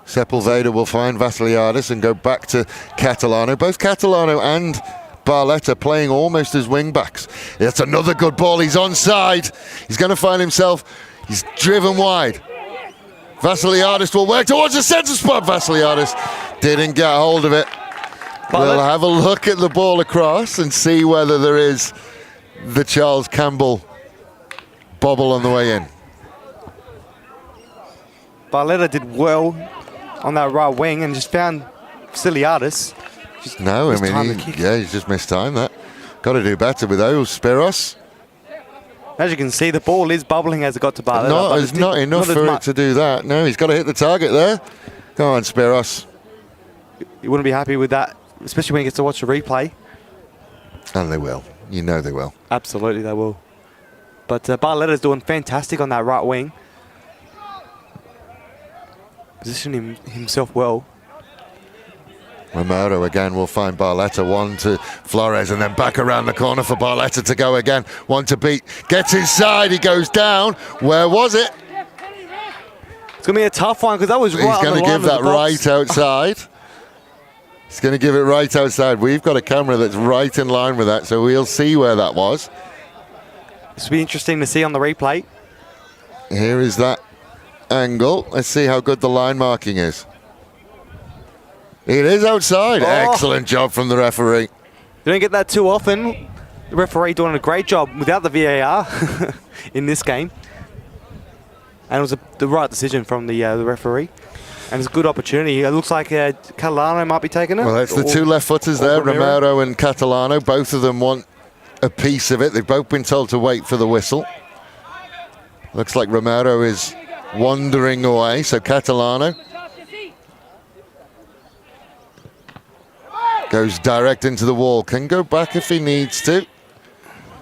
Sepulveda will find Vasiliadis and go back to Catalano. Both Catalano and Barletta playing almost as wing-backs. That's another good ball. He's onside. He's going to find himself. He's driven wide. Vasiliadis will work towards the centre spot. Vasiliadis didn't get hold of it. We'll have a look at the ball across and see whether there is the Charles Campbell bobble on the way in. Barletta did well on that right wing and just found Vasiliadis. No, I mean, he's just mistimed that. Got to do better with those, Spiros. As you can see, the ball is bubbling as it got to Barletta. Not enough for it to do that. No, he's got to hit the target there. Go on, Spiros. You wouldn't be happy with that, especially when he gets to watch the replay. And they will. You know they will. Absolutely, they will. But Barletta's doing fantastic on that right wing. Positioning himself well. Romero again will find Barletta. One to Flores and then back around the corner for Barletta to go again. One to beat. Gets inside. He goes down. Where was it? It's going to be a tough one because that was right on the line. He's going to give that right outside. He's going to give it right outside. We've got a camera that's right in line with that, so we'll see where that was. This will be interesting to see on the replay. Here is that angle. Let's see how good the line marking is. It is outside. Oh. Excellent job from the referee. You don't get that too often. The referee doing a great job without the VAR in this game. And it was the right decision from the referee. And it's a good opportunity. It looks like Catalano might be taking it. Well, it's the two left footers there, Romero and Catalano. Both of them want a piece of it. They've both been told to wait for the whistle. Looks like Romero is wandering away, so Catalano goes direct into the wall. Can go back if he needs to.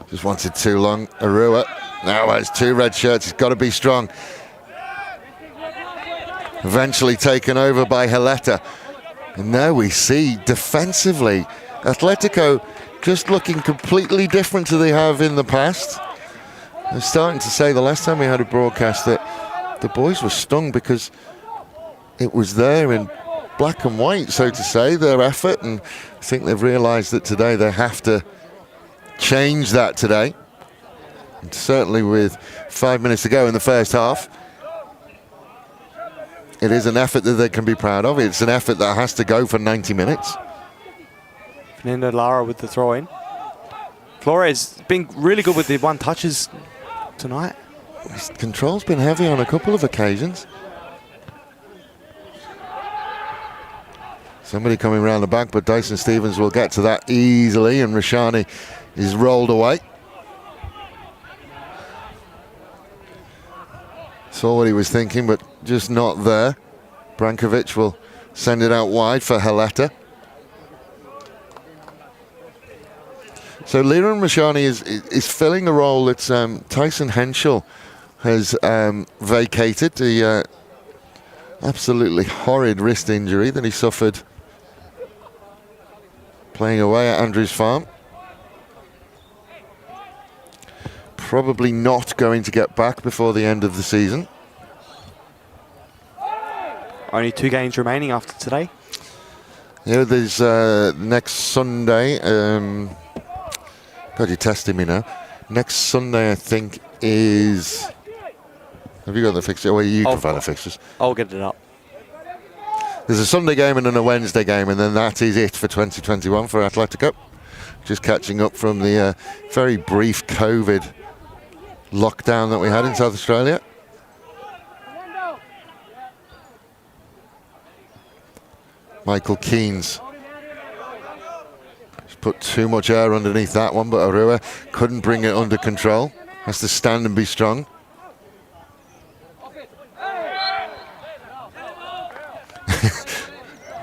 Just wanted too long. Arua now has two red shirts. He's got to be strong. Eventually taken over by Heleta. And now we see defensively Atletico just looking completely different to they have in the past. I was starting to say the last time we had a broadcast that the boys were stung because it was there in black and white, so to say, their effort, and I think they've realised that today they have to change that today. And certainly with 5 minutes to go in the first half, it is an effort that they can be proud of. It's an effort that has to go for 90 minutes. Fernando Lara with the throw-in. Flores been really good with the one touches tonight. His control's been heavy on a couple of occasions. Somebody coming around the back, but Dyson Stevens will get to that easily, and Rashani is rolled away. Saw what he was thinking, but just not there. Brankovic will send it out wide for Haleta. So Liran Rashani is filling the role that Tyson Henschel has vacated. The absolutely horrid wrist injury that he suffered playing away at Andrews Farm. Probably not going to get back before the end of the season. Only 2 games remaining after today. Yeah, there's next Sunday. God, you're testing me now. Next Sunday, I think, is... Have you got the fixture? Well, you can find the fixtures. I'll get it up. There's a Sunday game and then a Wednesday game, and then that is it for 2021 for Atletico. Just catching up from the very brief COVID lockdown that we had in South Australia. Michael Keynes. Just put too much air underneath that one, but Arua couldn't bring it under control. Has to stand and be strong.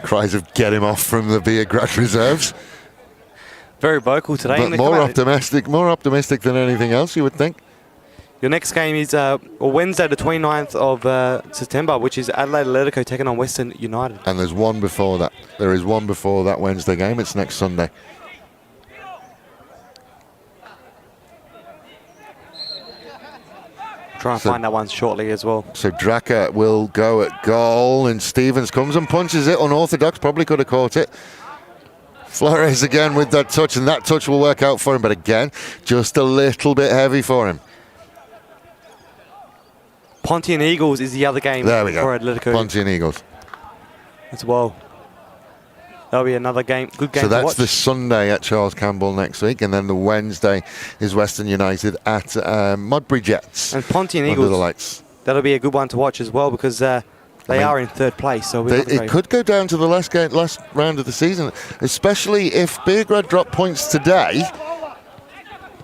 Cries of get him off from the Beograd reserves. Very vocal today. But more optimistic than anything else, you would think. Your next game is Wednesday the 29th of September, which is Adelaide Atletico taking on Western United. And there's one before that. There is one before that Wednesday game. It's next Sunday. Try and find that one shortly as well. So Draka will go at goal, and Stevens comes and punches it. Unorthodox, probably could have caught it. Flores again with that touch, and that touch will work out for him, but again, just a little bit heavy for him. Pontian Eagles is the other game there we go. For Atletico. Pontian Eagles. As well. That'll be another game, good game to watch. So that's the Sunday at Charles Campbell next week, and then the Wednesday is Western United at Modbury Jets. And Pontian Eagles, the lights. That'll be a good one to watch as well, because they are in 3rd place. So it could go down to the last round of the season, especially if Beograd drop points today.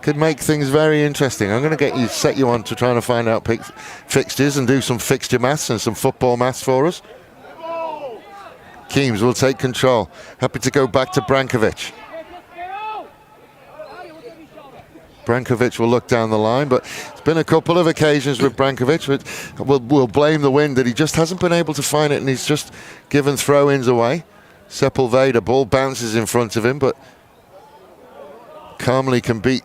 Could make things very interesting. I'm going to set you on to trying to find out fixtures and do some fixture maths and some football maths for us. Keems will take control. Happy to go back to Brankovic. Brankovic will look down the line, but it's been a couple of occasions with Brankovic. We'll blame the wind that he just hasn't been able to find it, and he's just given throw-ins away. Sepulveda, ball bounces in front of him, but calmly can beat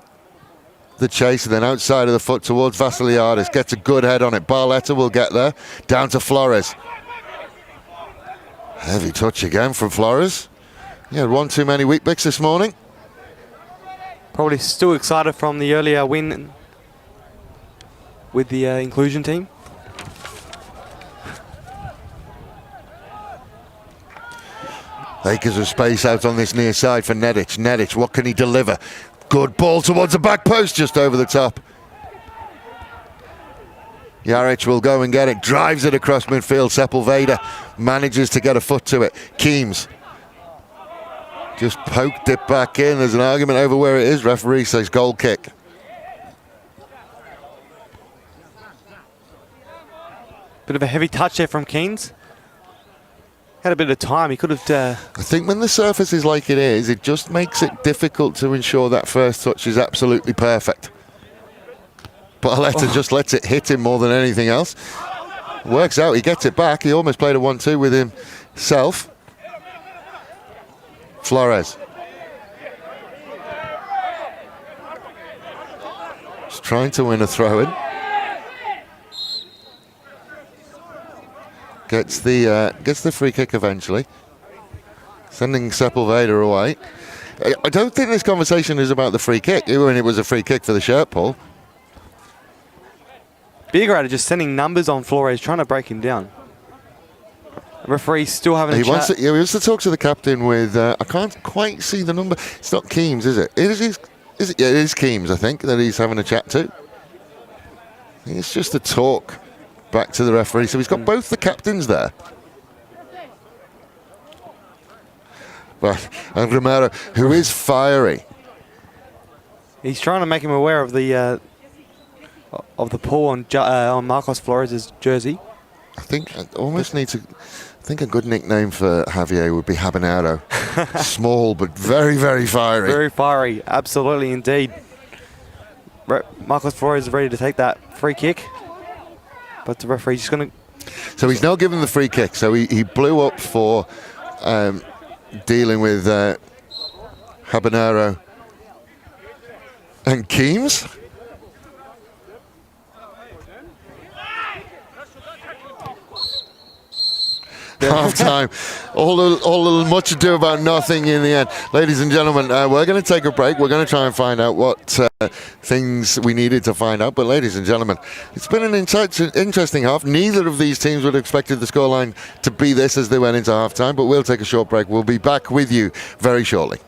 the chase, and then outside of the foot towards Vassiliadis. Gets a good head on it. Barletta will get there. Down to Flores. Heavy touch again from Flores. He had one too many Weet-Bix this morning. Probably still excited from the earlier win with the inclusion team. Acres of space out on this near side for Nedic. Nedic, what can he deliver? Good ball towards the back post, just over the top. Jaric will go and get it, drives it across midfield. Sepulveda manages to get a foot to it. Keems just poked it back in. There's an argument over where it is. Referee says goal kick. Bit of a heavy touch there from Keynes. Had a bit of time. He could have... I think when the surface is like it is, it just makes it difficult to ensure that first touch is absolutely perfect. But Aletta just lets it hit him more than anything else. Works out, he gets it back. He almost played a 1-2 with himself. Flores. Just trying to win a throw-in. Gets the free kick eventually. Sending Sepulveda away. I don't think this conversation is about the free kick, even when it was a free kick for the shirt pull. Beograd are just sending numbers on Flores, trying to break him down. Referee still having a chat. He wants to talk to the captain with, I can't quite see the number. It's not Keames, is it? Is it? Yeah, it is Keames, I think, that he's having a chat to. It's just a talk back to the referee. So he's got both the captains there. But, and Romero, who is fiery. He's trying to make him aware of the pull on Marcos Flores' jersey. I think I almost need to. I think a good nickname for Javier would be Habanero. Small but very, very fiery. Very fiery, absolutely indeed. Marcos Flores is ready to take that free kick, but the referee's just going to. So he's now given the free kick. So he blew up for dealing with Habanero and Keames. Half time. All the much ado about nothing in the end. Ladies and gentlemen, we're going to take a break. We're going to try and find out what things we needed to find out. But ladies and gentlemen, it's been an interesting half. Neither of these teams would have expected the scoreline to be this as they went into half time. But we'll take a short break. We'll be back with you very shortly.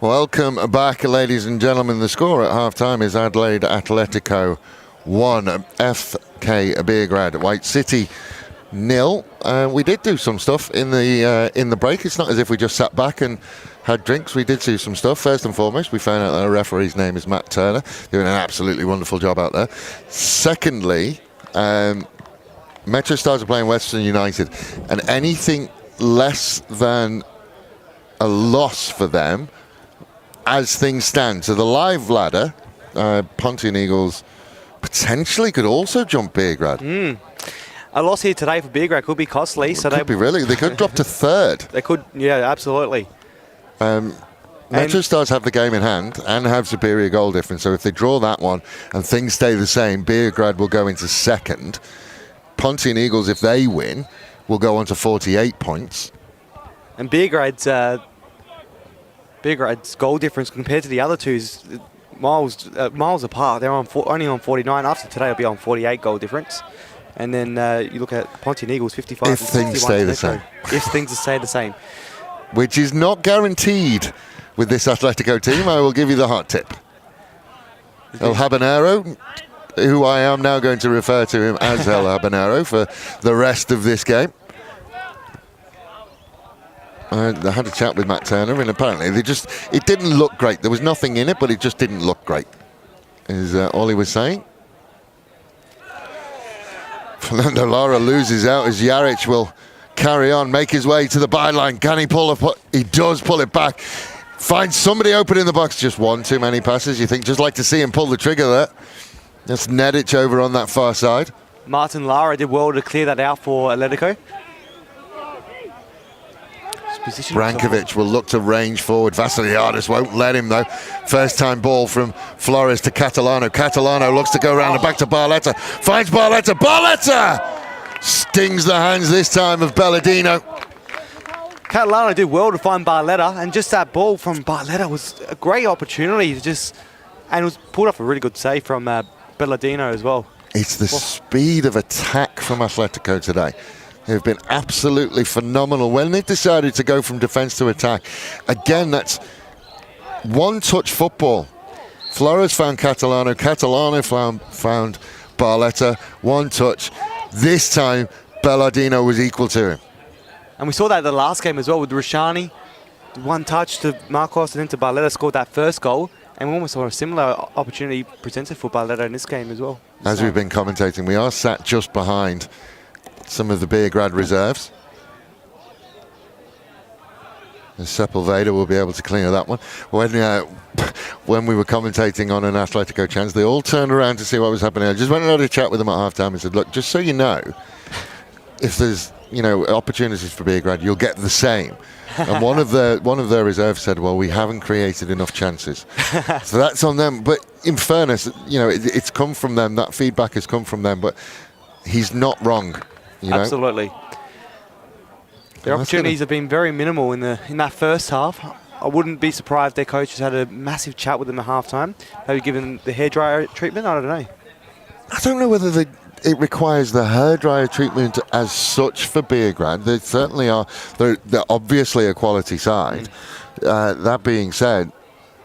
Welcome back, ladies and gentlemen. The score at half-time is Adelaide Atletico 1, FK Beograd White City 0. We did do some stuff in the break. It's not as if we just sat back and had drinks. We did do some stuff. First and foremost, we found out that our referee's name is Matt Turner, doing an absolutely wonderful job out there. Secondly, Metro Stars are playing Western United, and anything less than a loss for them as things stand. So the live ladder, Pontian Eagles potentially could also jump Beograd. A loss here today for Beograd could be costly. So could be really. They could drop to third. They could, yeah, absolutely. Metro Stars have the game in hand and have superior goal difference. So if they draw that one and things stay the same, Beograd will go into second. Pontian Eagles, if they win, will go on to 48 points. And Beograd's goal difference compared to the other two is miles apart. They're only on 49. After today, it'll be on 48 goal difference. And then you look at Pontian Eagles, 55. If things stay the same. If things stay the same. Which is not guaranteed with this Atletico team. I will give you the hot tip. El Habanero, who I am now going to refer to him as El Habanero for the rest of this game. I had a chat with Matt Turner, and apparently it didn't look great. There was nothing in it, but it just didn't look great, is all he was saying. Fernando Lara loses out as Jaric will carry on, make his way to the byline. Can he pull it? He does pull it back. Finds somebody open in the box. Just one too many passes. You think just like to see him pull the trigger there. That's Nedic over on that far side. Martin Lara did well to clear that out for Atletico. Brankovic will look to range forward. Vassiliadis won't let him though. First time ball from Flores to Catalano. Catalano looks to go around and back to Barletta. Finds Barletta. Barletta stings the hands this time of Belladino. Catalano did well to find Barletta, and just that ball from Barletta was a great opportunity to and it was pulled off a really good save from Belladino as well. It's the speed of attack from Atletico today. They've been absolutely phenomenal when they've decided to go from defence to attack. Again, that's one-touch football. Flores found Catalano. Catalano found Barletta. One touch. This time, Belladino was equal to him. And we saw that in the last game as well with Rashani. One touch to Marcos and then to Barletta, scored that first goal. And we almost saw a similar opportunity presented for Barletta in this game as well. As we've been commentating, we are sat just behind some of the Beograd reserves. And Sepulveda will be able to clear that one. When we were commentating on an Atletico chance, they all turned around to see what was happening. I just went and had a chat with them at half-time and said, look, just so you know, if there's opportunities for Beograd, you'll get the same. And one of their reserves said, well, we haven't created enough chances. So that's on them. But in fairness, it's come from them. That feedback has come from them. But he's not wrong. Absolutely. Their opportunities have been very minimal in that first half. I wouldn't be surprised if their coaches had a massive chat with them at halftime. Maybe given the hairdryer treatment. I don't know. I don't know whether it requires the hairdryer treatment as such for Beograd. They certainly are. They're obviously a quality side. That being said,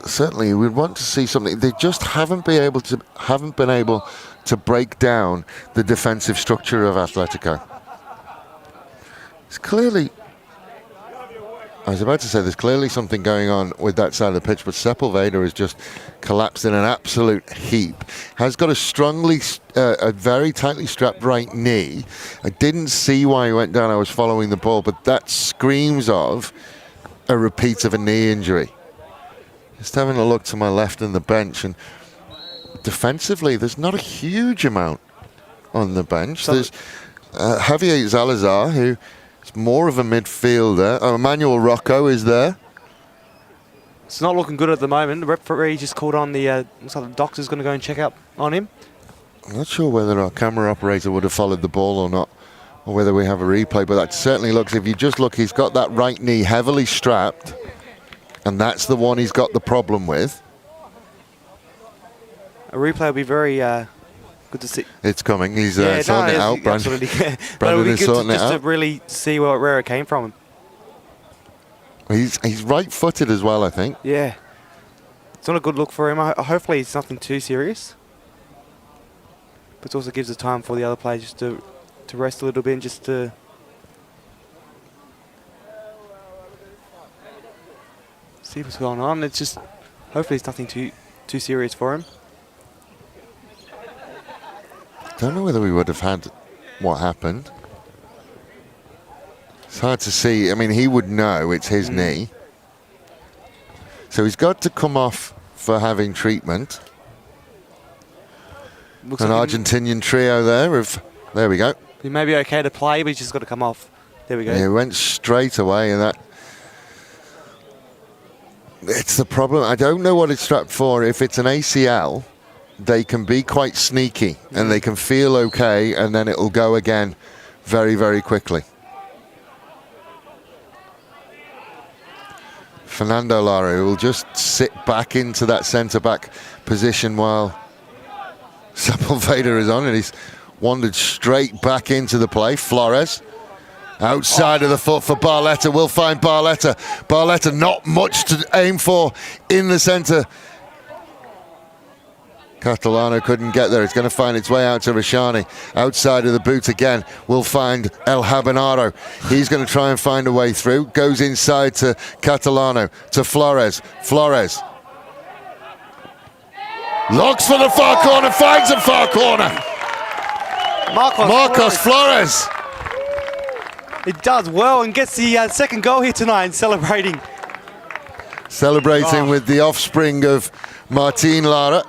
certainly we'd want to see something. They just haven't been able to break down the defensive structure of Atletico. It's clearly, I was about to say, there's clearly something going on with that side of the pitch, but Sepulveda has just collapsed in an absolute heap. Has got a very tightly strapped right knee. I didn't see why he went down. I was following the ball, but that screams of a repeat of a knee injury. Just having a look to my left in the bench, and defensively, there's not a huge amount on the bench. There's Javier Salazar, who is more of a midfielder. Emmanuel Rocco is there. It's not looking good at the moment. The referee just called on looks like the doctor's going to go and check up on him. I'm not sure whether our camera operator would have followed the ball or not, or whether we have a replay, but that certainly looks, if you just look, he's got that right knee heavily strapped, and that's the one he's got the problem with. A replay will be very good to see. It's coming. He's sorting it out. Brandon is sorting it out. Just to really see where it came from. He's right-footed as well, I think. Yeah. It's not a good look for him. Hopefully it's nothing too serious. But it also gives the time for the other players just to rest a little bit and just to see what's going on. It's just, hopefully it's nothing too serious for him. Don't know whether we would have had what happened. It's hard to see. I mean, he would know it's his knee. So he's got to come off for having treatment. Looks An like Argentinian trio there we go. he may be okay to play, but he's just got to come off. There we go. He went straight away, and it's the problem. I don't know what it's strapped for. If it's an ACL, they can be quite sneaky, and they can feel okay, and then it'll go again very, very quickly. Fernando Lara will just sit back into that centre-back position while Sepulveda is on, and he's wandered straight back into the play. Flores, outside of the foot for Barletta, will find Barletta. Barletta, not much to aim for in the centre. Catalano couldn't get there. It's going to find its way out to Rashani. Outside of the boot again, will find El Habanaro. He's going to try and find a way through. Goes inside to Catalano, to Flores. Flores looks for the far corner, finds the far corner. Marcos Flores. It does well and gets the second goal here tonight and celebrating. Celebrating with the offspring of Martin Lara.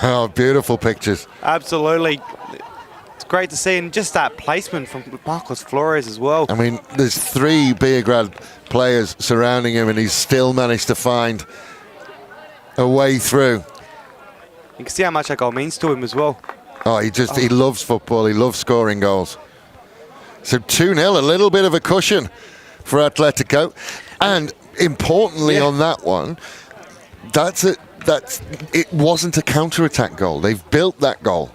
Oh, beautiful pictures. Absolutely. It's great to see, and just that placement from Marcos Flores as well. I mean, there's 3 Beograd players surrounding him, and he's still managed to find a way through. You can see how much that goal means to him as well. Oh, he loves football. He loves scoring goals. So 2-0, a little bit of a cushion for Atletico. And importantly on that one, it wasn't a counter-attack goal. They've built that goal.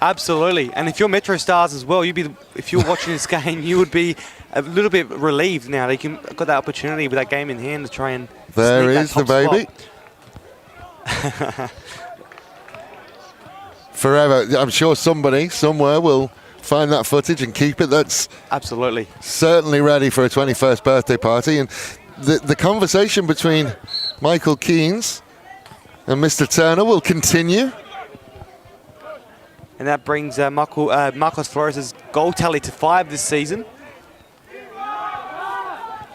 Absolutely. And if you're Metro Stars as well, if you're watching this game, you would be a little bit relieved now. They got that opportunity with that game in hand to try and there is the baby. Forever. I'm sure somebody somewhere will find that footage and keep it. That's absolutely certainly ready for a 21st birthday party. And the conversation between Michael Keynes and Mr. Turner will continue. And that brings Marcos Flores' goal tally to 5 this season.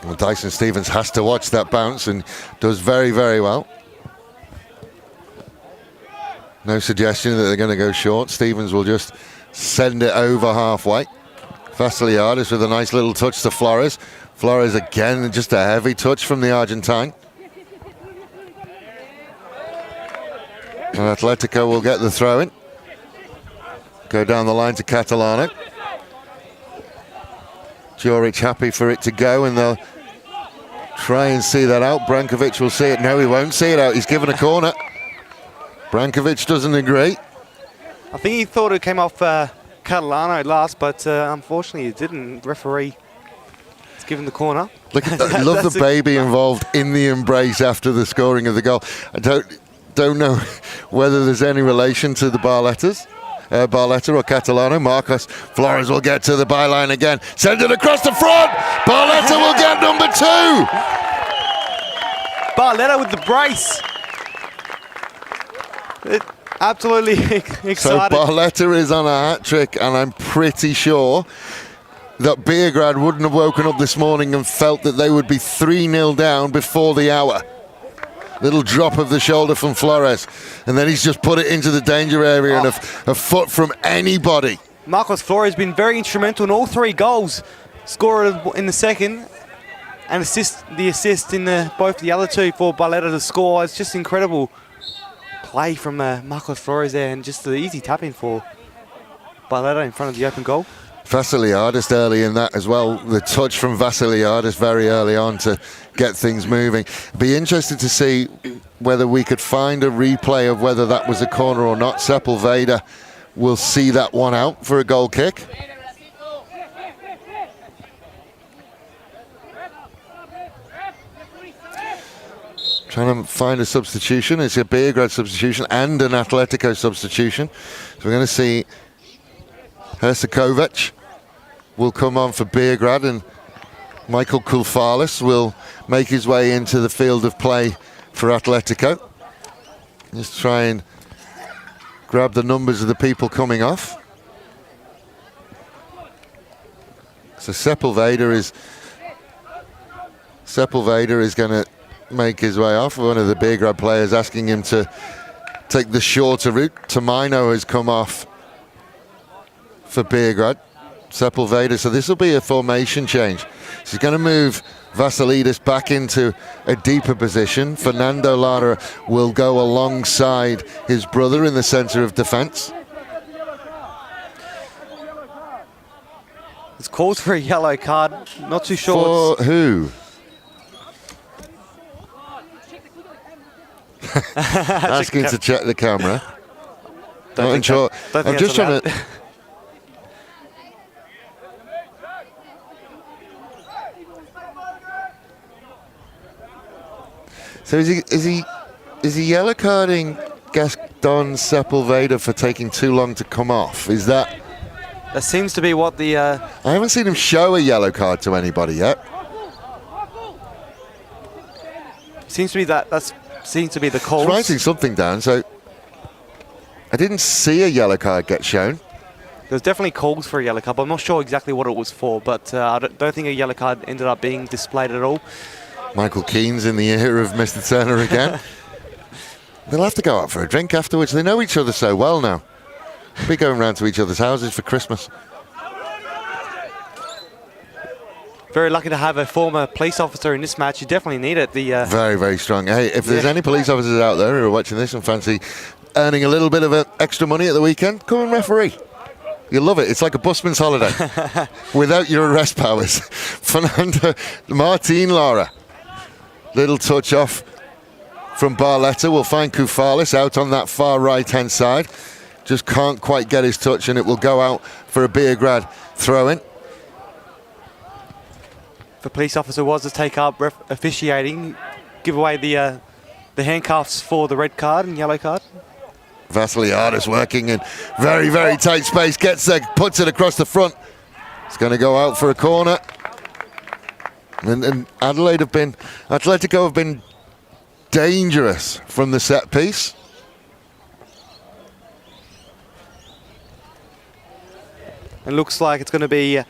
Well, Dyson Stevens has to watch that bounce and does very, very well. No suggestion that they're going to go short. Stevens will just send it over halfway. Vassiliadis with a nice little touch to Flores. Flores again, just a heavy touch from the Argentine. And Atletico will get the throw in. Go down the line to Catalano. Juric happy for it to go, and they'll try and see that out. Brankovic will see it. No, he won't see it out. He's given a corner. Brankovic doesn't agree. I think he thought it came off Catalano at last, but unfortunately it didn't. Referee has given the corner. Look at that. I love the baby involved in the embrace after the scoring of the goal. I don't know whether there's any relation to the Barletta or Catalano. Marcos Flores will get to the byline again. Send it across the front. Barletta will get number 2. Barletta with the brace. Absolutely excited. So Barletta is on a hat-trick, and I'm pretty sure that Beograd wouldn't have woken up this morning and felt that they would be 3-0 down before the hour. Little drop of the shoulder from Flores, and then he's just put it into the danger area and a foot from anybody. Marcos Flores has been very instrumental in all 3 goals. Scored in the second, and the assist in both the other 2 for Barletta to score. It's just incredible play from Marcos Flores there, and just the easy tapping for Barletta in front of the open goal. Vassiliadis early in that as well. The touch from Vassiliadis very early on to get things moving. Be interested to see whether we could find a replay of whether that was a corner or not. Sepulveda will see that one out for a goal kick. Trying to find a substitution. It's a Beograd substitution and an Atletico substitution. So we're going to see Hercegovic will come on for Beograd, and Michael Koulfalis will make his way into the field of play for Atletico. Just try and grab the numbers of the people coming off. So Sepulveda is going to make his way off. One of the Beograd players asking him to take the shorter route. Tomino has come off for Beograd. Sepulveda, so this will be a formation change. So he's going to move Vasilidis back into a deeper position. Fernando Lara will go alongside his brother in the centre of defence. It's calls for a yellow card. Not too sure. For who? Asking to check the camera. Not sure. I'm just trying to. So is he yellow carding Gaston Sepulveda for taking too long to come off? Is that? That seems to be what the. I haven't seen him show a yellow card to anybody yet. Seems to be that seems to be the call. He's writing something down, so I didn't see a yellow card get shown. There's definitely calls for a yellow card, but I'm not sure exactly what it was for. But I don't think a yellow card ended up being displayed at all. Michael Keane's in the ear of Mr. Turner again. They'll have to go out for a drink afterwards. They know each other so well now. They'll be going round to each other's houses for Christmas. Very lucky to have a former police officer in this match. You definitely need it. Very, very strong. Hey, if there's any police officers out there who are watching this and fancy earning a little bit of extra money at the weekend, come and referee. You'll love it. It's like a busman's holiday without your arrest powers. Fernando Martin Lara. Little touch off from Barletta. We'll find Koulfalis out on that far right-hand side. Just can't quite get his touch, and it will go out for a Beograd throw-in. The police officer was to take up officiating, give away the handcuffs for the red card and yellow card. Vasiliadis working in very, very tight space. Gets there, puts it across the front. It's going to go out for a corner. And Atletico have been dangerous from the set piece. It looks like it's going to be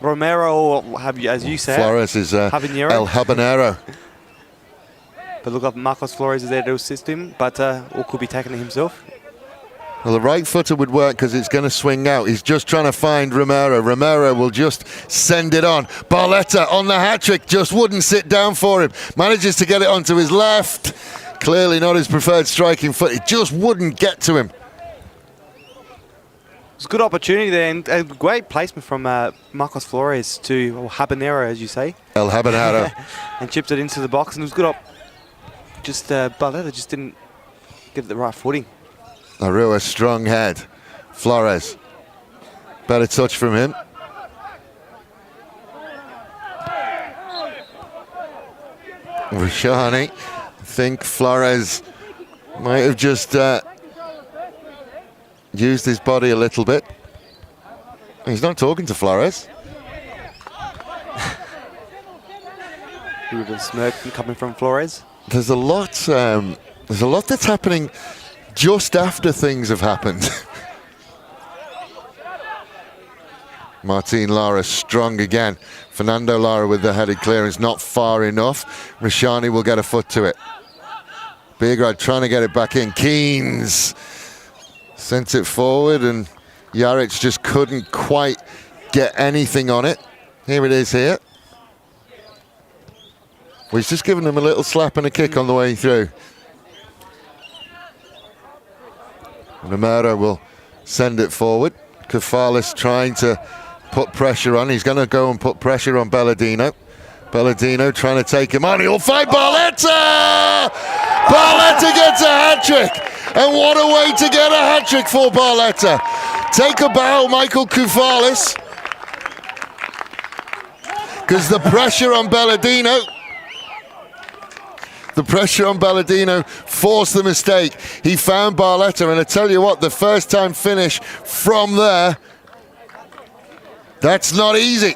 Romero, or as you said, Flores is El Habanero. But look up, Marcos Flores is there to assist him, but or could be taking it himself. Well, the right footer would work because it's going to swing out. He's just trying to find Romero. Romero will just send it on. Barletta on the hat-trick, just wouldn't sit down for him. Manages to get it onto his left. Clearly not his preferred striking foot. It just wouldn't get to him. It's a good opportunity there, and a great placement from Marcos Flores to Habanero, as you say. El Habanero. And chipped it into the box, and it was good. Barletta just didn't get the right footing. Arua, strong head. Flores. Better touch from him. Rashani. I think Flores might have just used his body a little bit. He's not talking to Flores. With a smirk coming from Flores. There's a lot that's happening just after things have happened. Martin Lara strong again. Fernando Lara with the headed clearance, not far enough. Rashani will get a foot to it. Beograd trying to get it back in. Keanes sent it forward, and Jaric just couldn't quite get anything on it. Here it is here. Well, he's just given him a little slap and a kick on the way through. Romero will send it forward. Koulfalis trying to put pressure on. He's going to go and put pressure on Belladino. Belladino trying to take him on. He'll find Barletta! Barletta gets a hat-trick. And what a way to get a hat-trick for Barletta. Take a bow, Michael Koulfalis. Because the pressure on Belladino, The pressure on Balladino forced the mistake. He found Barletta, and I tell you what, the first time finish from there, that's not easy.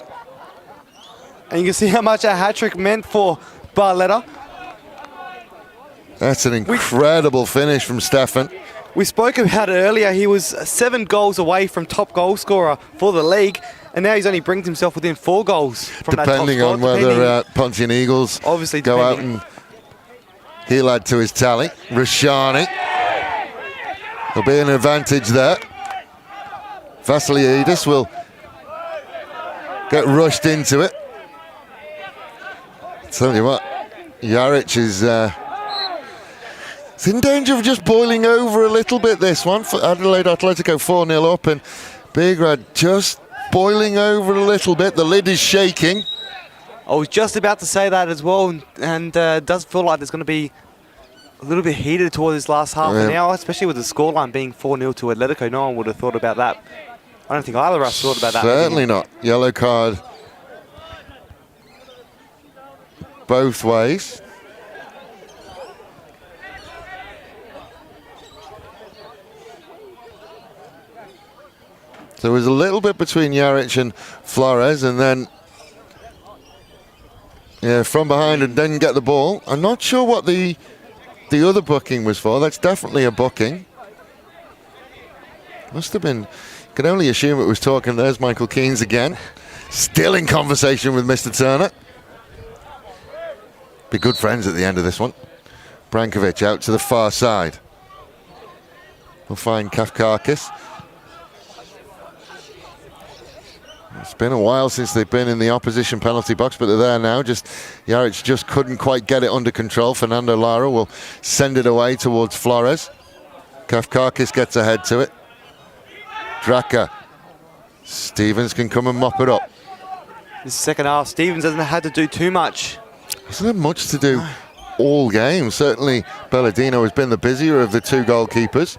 And you can see how much a hat-trick meant for Barletta. That's an incredible finish from Stefan. We spoke about it earlier. He was 7 goals away from top goal scorer for the league, and now he's only brings himself within 4 goals from that top spot. Depending on whether Pontian Eagles obviously go out and he'll add to his tally. Rashani. There'll be an advantage there. Vassiliadis will get rushed into it. Tell you what, Jaric is in danger of just boiling over a little bit, this one. For Adelaide Atletico 4-0 up, and Beograd just boiling over a little bit. The lid is shaking. I was just about to say that as well, and it does feel like there's going to be a little bit heated towards this last half an hour, especially with the scoreline being 4-0 to Atletico. No one would have thought about that. I don't think either of us thought about that. Certainly not. Yellow card both ways. There was a little bit between Jaric and Flores, and then from behind and didn't get the ball. I'm not sure what the other booking was for. That's definitely a booking. Must have been. Can only assume it was talking. There's Michael Keynes again, still in conversation with Mr. Turner. Be good friends at the end of this one. Brankovic out to the far side. We'll find Kafkakis. It's been a while since they've been in the opposition penalty box, but they're there now. Jaric just couldn't quite get it under control. Fernando Lara will send it away towards Flores. Kafkakis gets ahead to it. Draka. Stevens can come and mop it up. This second half, Stevens hasn't had to do too much. Hasn't had much to do all game. Certainly Belladino has been the busier of the 2 goalkeepers.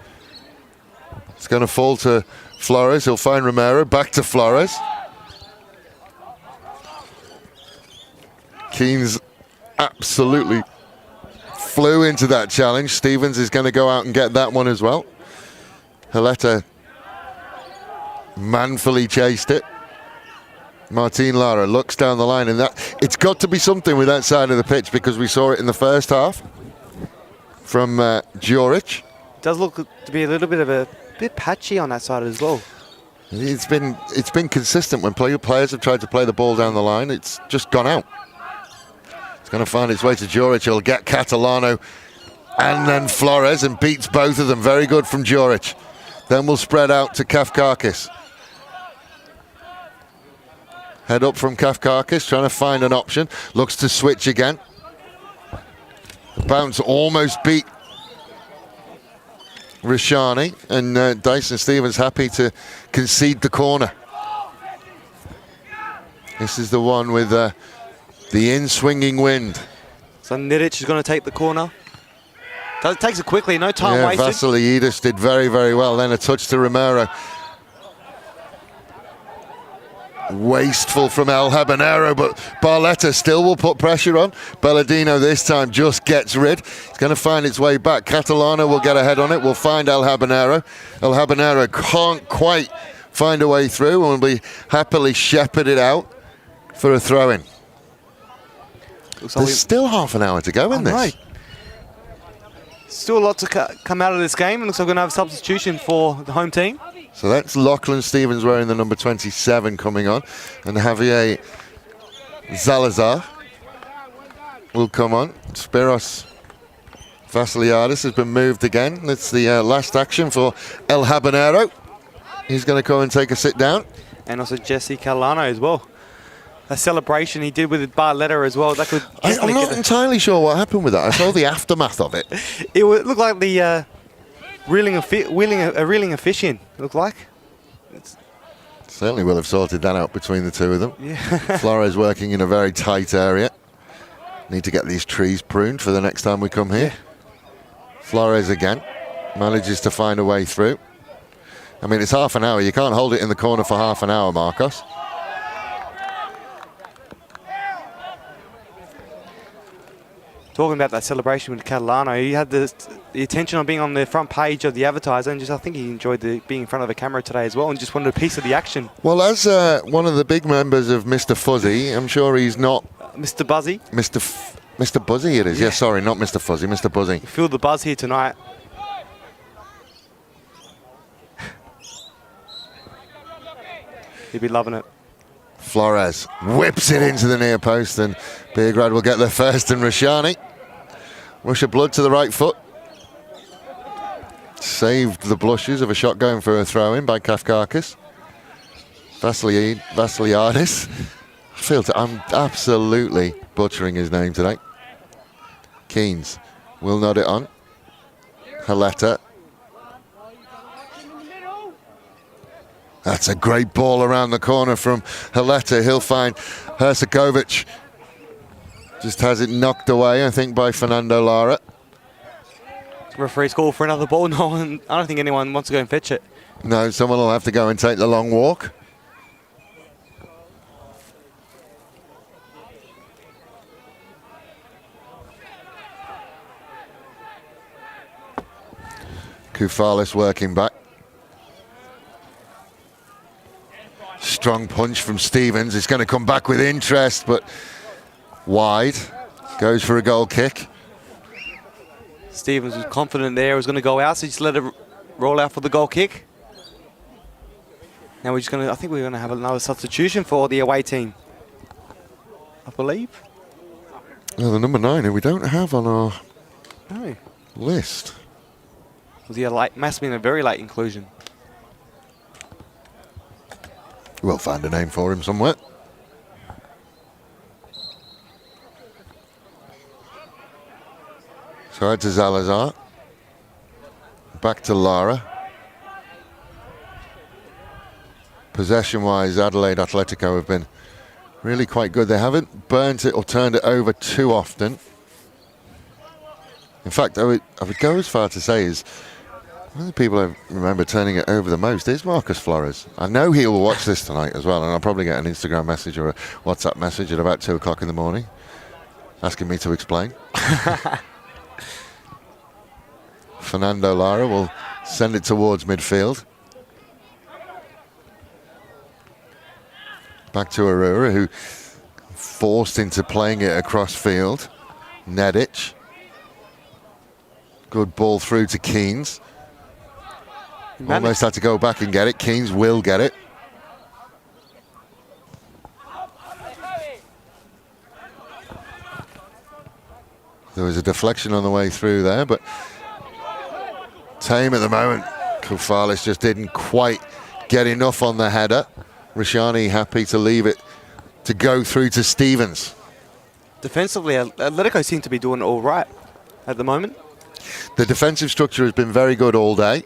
It's going to fall to Flores. He'll find Romero. Back to Flores. Keynes absolutely flew into that challenge. Stevens is going to go out and get that one as well. Haleta manfully chased it. Martin Lara looks down the line, and that it's got to be something with that side of the pitch, because we saw it in the first half from Joric. Does look to be a little bit of a bit patchy on that side as well. It's been consistent when players have tried to play the ball down the line. It's just gone out. It's going to find its way to Joric. He'll get Catalano and then Flores and beats both of them. Very good from Joric. Then we'll spread out to Kafkakis. Head up from Kafkakis, trying to find an option. Looks to switch again. The bounce almost beat Rashani, and Dyson Stevens happy to concede the corner. This is the one with the in-swinging wind. So Nidic is going to take the corner. Takes it quickly, no time wasted. Vassiliadis did very, very well. Then a touch to Romero. Wasteful from El Habanero, but Barletta still will put pressure on. Belladino this time just gets rid. It's going to find its way back. Catalano will get ahead on it. We'll find El Habanero. El Habanero can't quite find a way through and will be happily shepherded out for a throw-in. There's still half an hour to go in this. Right. Still a lot to come out of this game. It looks like we're going to have a substitution for the home team. So that's Lachlan Stevens wearing the number 27 coming on. And Javier Zalazar will come on. Spiros Vassiliadis has been moved again. That's the last action for El Habanero. He's going to come and take a sit down. And also Jesse Catalano as well. A celebration he did with Barletta as well. That could. I'm not entirely sure what happened with that. I saw the aftermath of it. It looked like the reeling a fish in. It looked like. Certainly will have sorted that out between the two of them. Yeah. Flores working in a very tight area. Need to get these trees pruned for the next time we come here. Yeah. Flores again manages to find a way through. I mean, it's half an hour. You can't hold it in the corner for half an hour, Marcos. talking about that celebration with Catalano, he had the attention on being on the front page of the Advertiser, and I think he enjoyed being in front of the camera today as well, and just wanted a piece of the action. Well, as one of the big members of Mr. Fuzzy, I'm sure he's not... Mr. Buzzy? Mr. Buzzy it is, yeah. Sorry, not Mr. Fuzzy, Mr. Buzzy. Feel the buzz here tonight. He'd be loving it. Flores whips it into the near post, and Beograd will get there first, and Rashani. Rush of blood to the right foot. Saved the blushes of a shot going for a throw-in by Kafkakis. Vasiliadis. I'm absolutely butchering his name today. Keynes will nod it on. Haleta. That's a great ball around the corner from Haleta. He'll find Hercegovic. Just has it knocked away, I think, by Fernando Lara. Referee's call for another ball. No one, I don't think anyone wants to go and fetch it. No, someone will have to go and take the long walk. Koufalis working back. Strong punch from Stevens. It's going to come back with interest, but wide. Goes for a goal kick. Stevens was confident there. Was going to go out, so just let it roll out for the goal kick. Now we're just going to... I think we're going to have another substitution for the away team, I believe. Well, the number 9 who we don't have on our list. Was he a late? Must have been a very late inclusion. We'll find a name for him somewhere. So out to Zalazar. Back to Lara. Possession-wise, Adelaide Atletico have been really quite good. They haven't burnt it or turned it over too often. In fact, I would go as far to say is one of the people I remember turning it over the most is Marcus Flores. I know he will watch this tonight as well, and I'll probably get an Instagram message or a WhatsApp message at about 2 o'clock in the morning asking me to explain. Fernando Lara will send it towards midfield. Back to Aurora, who forced into playing it across field. Nedic. Good ball through to Keynes. Almost had to go back and get it. Keynes will get it. There was a deflection on the way through there, but tame at the moment. Koufalis just didn't quite get enough on the header. Rashani happy to leave it to go through to Stevens. Defensively, Atletico seem to be doing it all right at the moment. The defensive structure has been very good all day.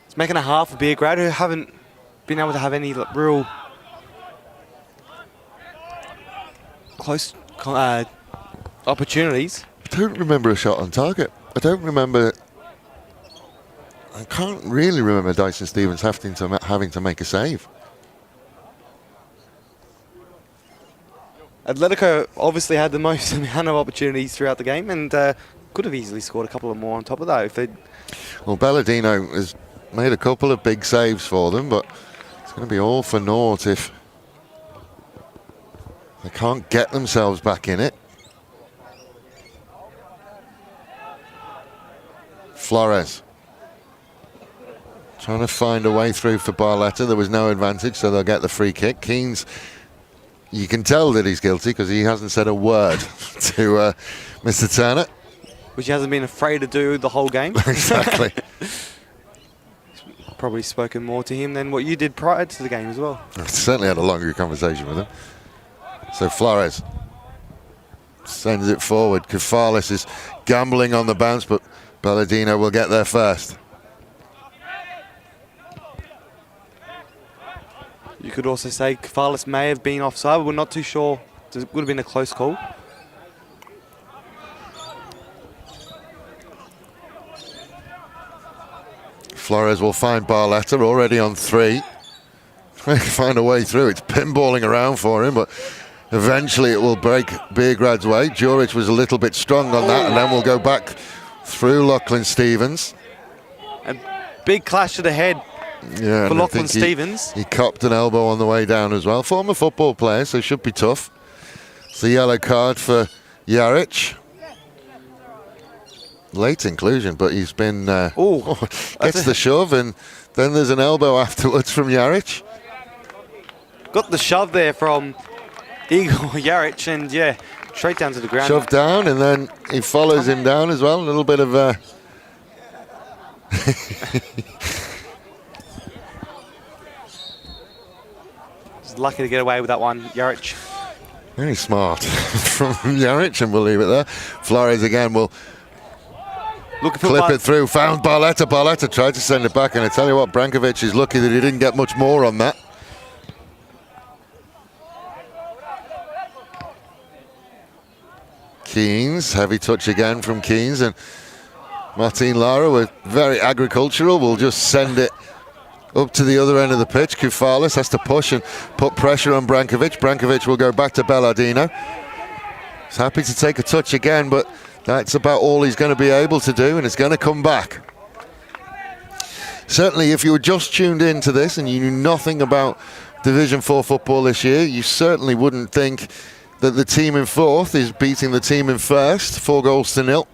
It's making a half of Beograd, who haven't been able to have any real close opportunities. I don't remember a shot on target. I can't really remember Dyson Stevens having to make a save. Atletico obviously had the most amount of opportunities throughout the game, and could have easily scored a couple of more on top of that if they. Well, Belladino has made a couple of big saves for them, but it's going to be all for naught if they can't get themselves back in it. Flores trying to find a way through for Barletta. There was no advantage, so they'll get the free kick. Keynes, you can tell that he's guilty because he hasn't said a word to Mr. Turner. Which he hasn't been afraid to do the whole game. Exactly. Probably spoken more to him than what you did prior to the game as well. I certainly had a longer conversation with him. So Flores sends it forward. Koufalis is gambling on the bounce, but Belladino will get there first. You could also say Koufalis may have been offside, but we're not too sure. It would have been a close call. Flores will find Barletta already on 3. Trying to find a way through. It's pinballing around for him, but Eventually it will break Beograd's way. Juric was a little bit strong on that, and then we'll go back through Lachlan Stevens. A big clash to the head for Lachlan Stevens. He copped an elbow on the way down as well. Former football player, so should be tough. It's a yellow card for Jaric. Late inclusion, but he's been gets the shove, and then there's an elbow afterwards from Jaric. Got the shove there from Igor Jaric, and yeah, straight down to the ground. Shoved down, and then he follows him down as well. A little bit of He's lucky to get away with that one, Jaric. Very smart from Jaric, and we'll leave it there. Flores again will clip it through. Found Barletta. Barletta tried to send it back, and I tell you what, Brankovic is lucky that he didn't get much more on that. Keynes, heavy touch again from Keynes, and Martin Lara, with very agricultural, will just send it up to the other end of the pitch. Koufalis has to push and put pressure on Brankovic. Brankovic will go back to Bellardino. He's happy to take a touch again, but that's about all he's going to be able to do, and it's going to come back. Certainly, if you were just tuned into this and you knew nothing about Division 4 football this year, you certainly wouldn't think that the team in fourth is beating the team in first, 4-0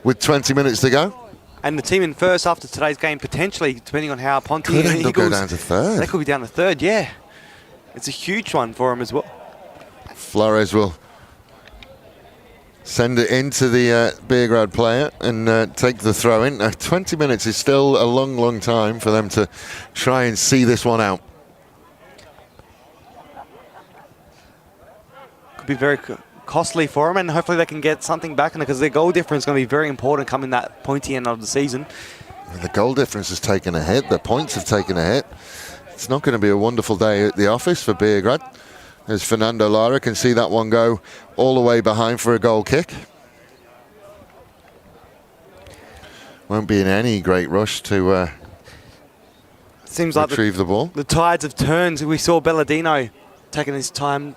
with 20 minutes to go. And the team in first after today's game, potentially, depending on how Ponte and Eagles go down to third. They could be down to third, yeah. It's a huge one for him as well. Flores will send it into the Beograd player and take the throw in. 20 minutes is still a long, long time for them to try and see this one out. Could be very costly for them, and hopefully they can get something back in it, because their goal difference is going to be very important coming that pointy end of the season. The goal difference has taken a hit. The points have taken a hit. It's not going to be a wonderful day at the office for Beograd, as Fernando Lara can see that one go all the way behind for a goal kick. Won't be in any great rush to seems like retrieve the ball. The tides have turned. We saw Bellardino taking his time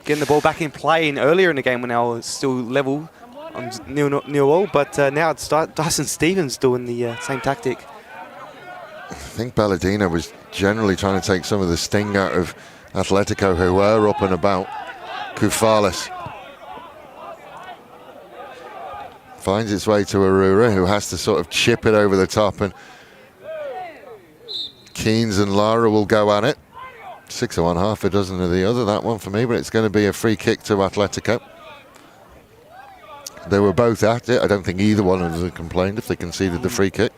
getting the ball back in play earlier in the game when they were still level on nil all, but now it's Dyson Stevens doing the same tactic. I think Bellardino was generally trying to take some of the sting out of Atletico, who were up and about. Koufalis finds its way to Arura, who has to sort of chip it over the top, and Keynes and Lara will go at it. 6 of one, half a dozen of the other, that one for me, but it's going to be a free kick to Atletico. They were both at it. I don't think either one of them complained if they conceded the free kick.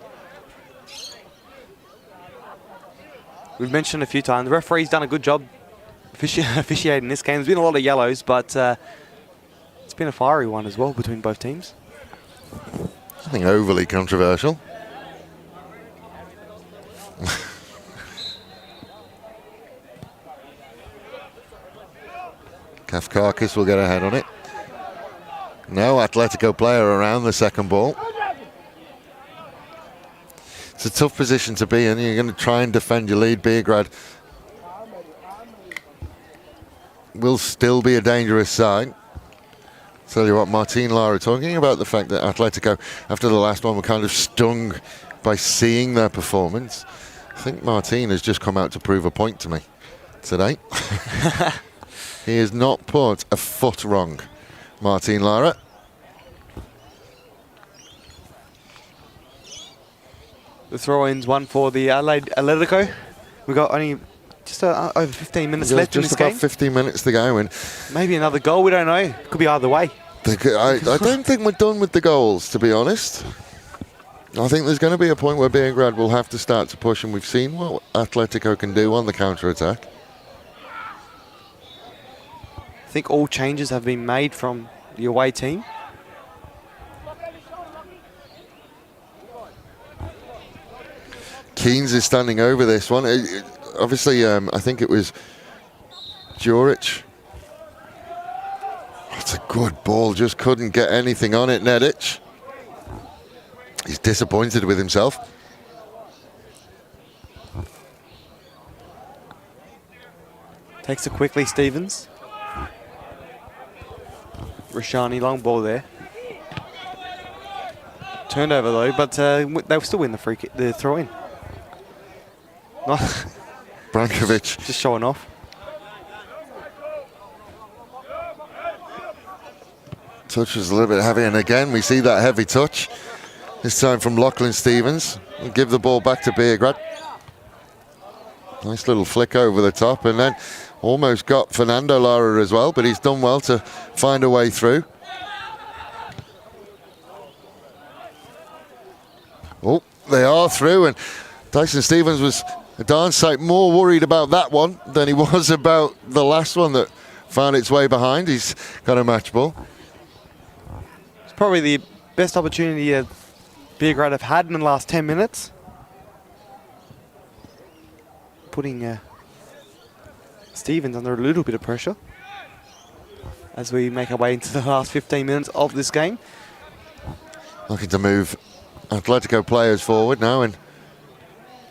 We've mentioned a few times, the referee's done a good job officiating this game. There's been a lot of yellows, but it's been a fiery one as well between both teams. Nothing overly controversial. Kafkakis will get a head on it. No Atletico player around the second ball. It's a tough position to be in. You're going to try and defend your lead. Beograd will still be a dangerous side. Tell you what, Martin Lara talking about the fact that Atletico, after the last one, were kind of stung by seeing their performance. I think Martin has just come out to prove a point to me today. He has not put a foot wrong, Martin Lara. The throw-in's one for the Adelaide Atletico. We've got only just over 15 minutes left in this game. Just about 15 minutes to go. And maybe another goal, we don't know. Could be either way. I don't think we're done with the goals, to be honest. I think there's going to be a point where Beograd will have to start to push, and we've seen what Atletico can do on the counter-attack. I think all changes have been made from the away team. Keynes is standing over this one. Obviously, I think it was Juric. It's a good ball, just couldn't get anything on it, Nedic. He's disappointed with himself. Takes it quickly, Stevens. Rashani, long ball there. Turned over though, but they'll still win the free kick, the throw in. Brankovic. Just showing off. Touch was a little bit heavy, and again we see that heavy touch. This time from Lachlan Stevens. He'll give the ball back to Beograd. Nice little flick over the top, and then almost got Fernando Lara as well, but he's done well to find a way through. Oh, they are through, and Dyson Stevens was a darn sight more worried about that one than he was about the last one that found its way behind. He's got a match ball. It's probably the best opportunity Beograd have had in the last 10 minutes. Putting Stevens under a little bit of pressure as we make our way into the last 15 minutes of this game. Looking to move Atletico players forward now, and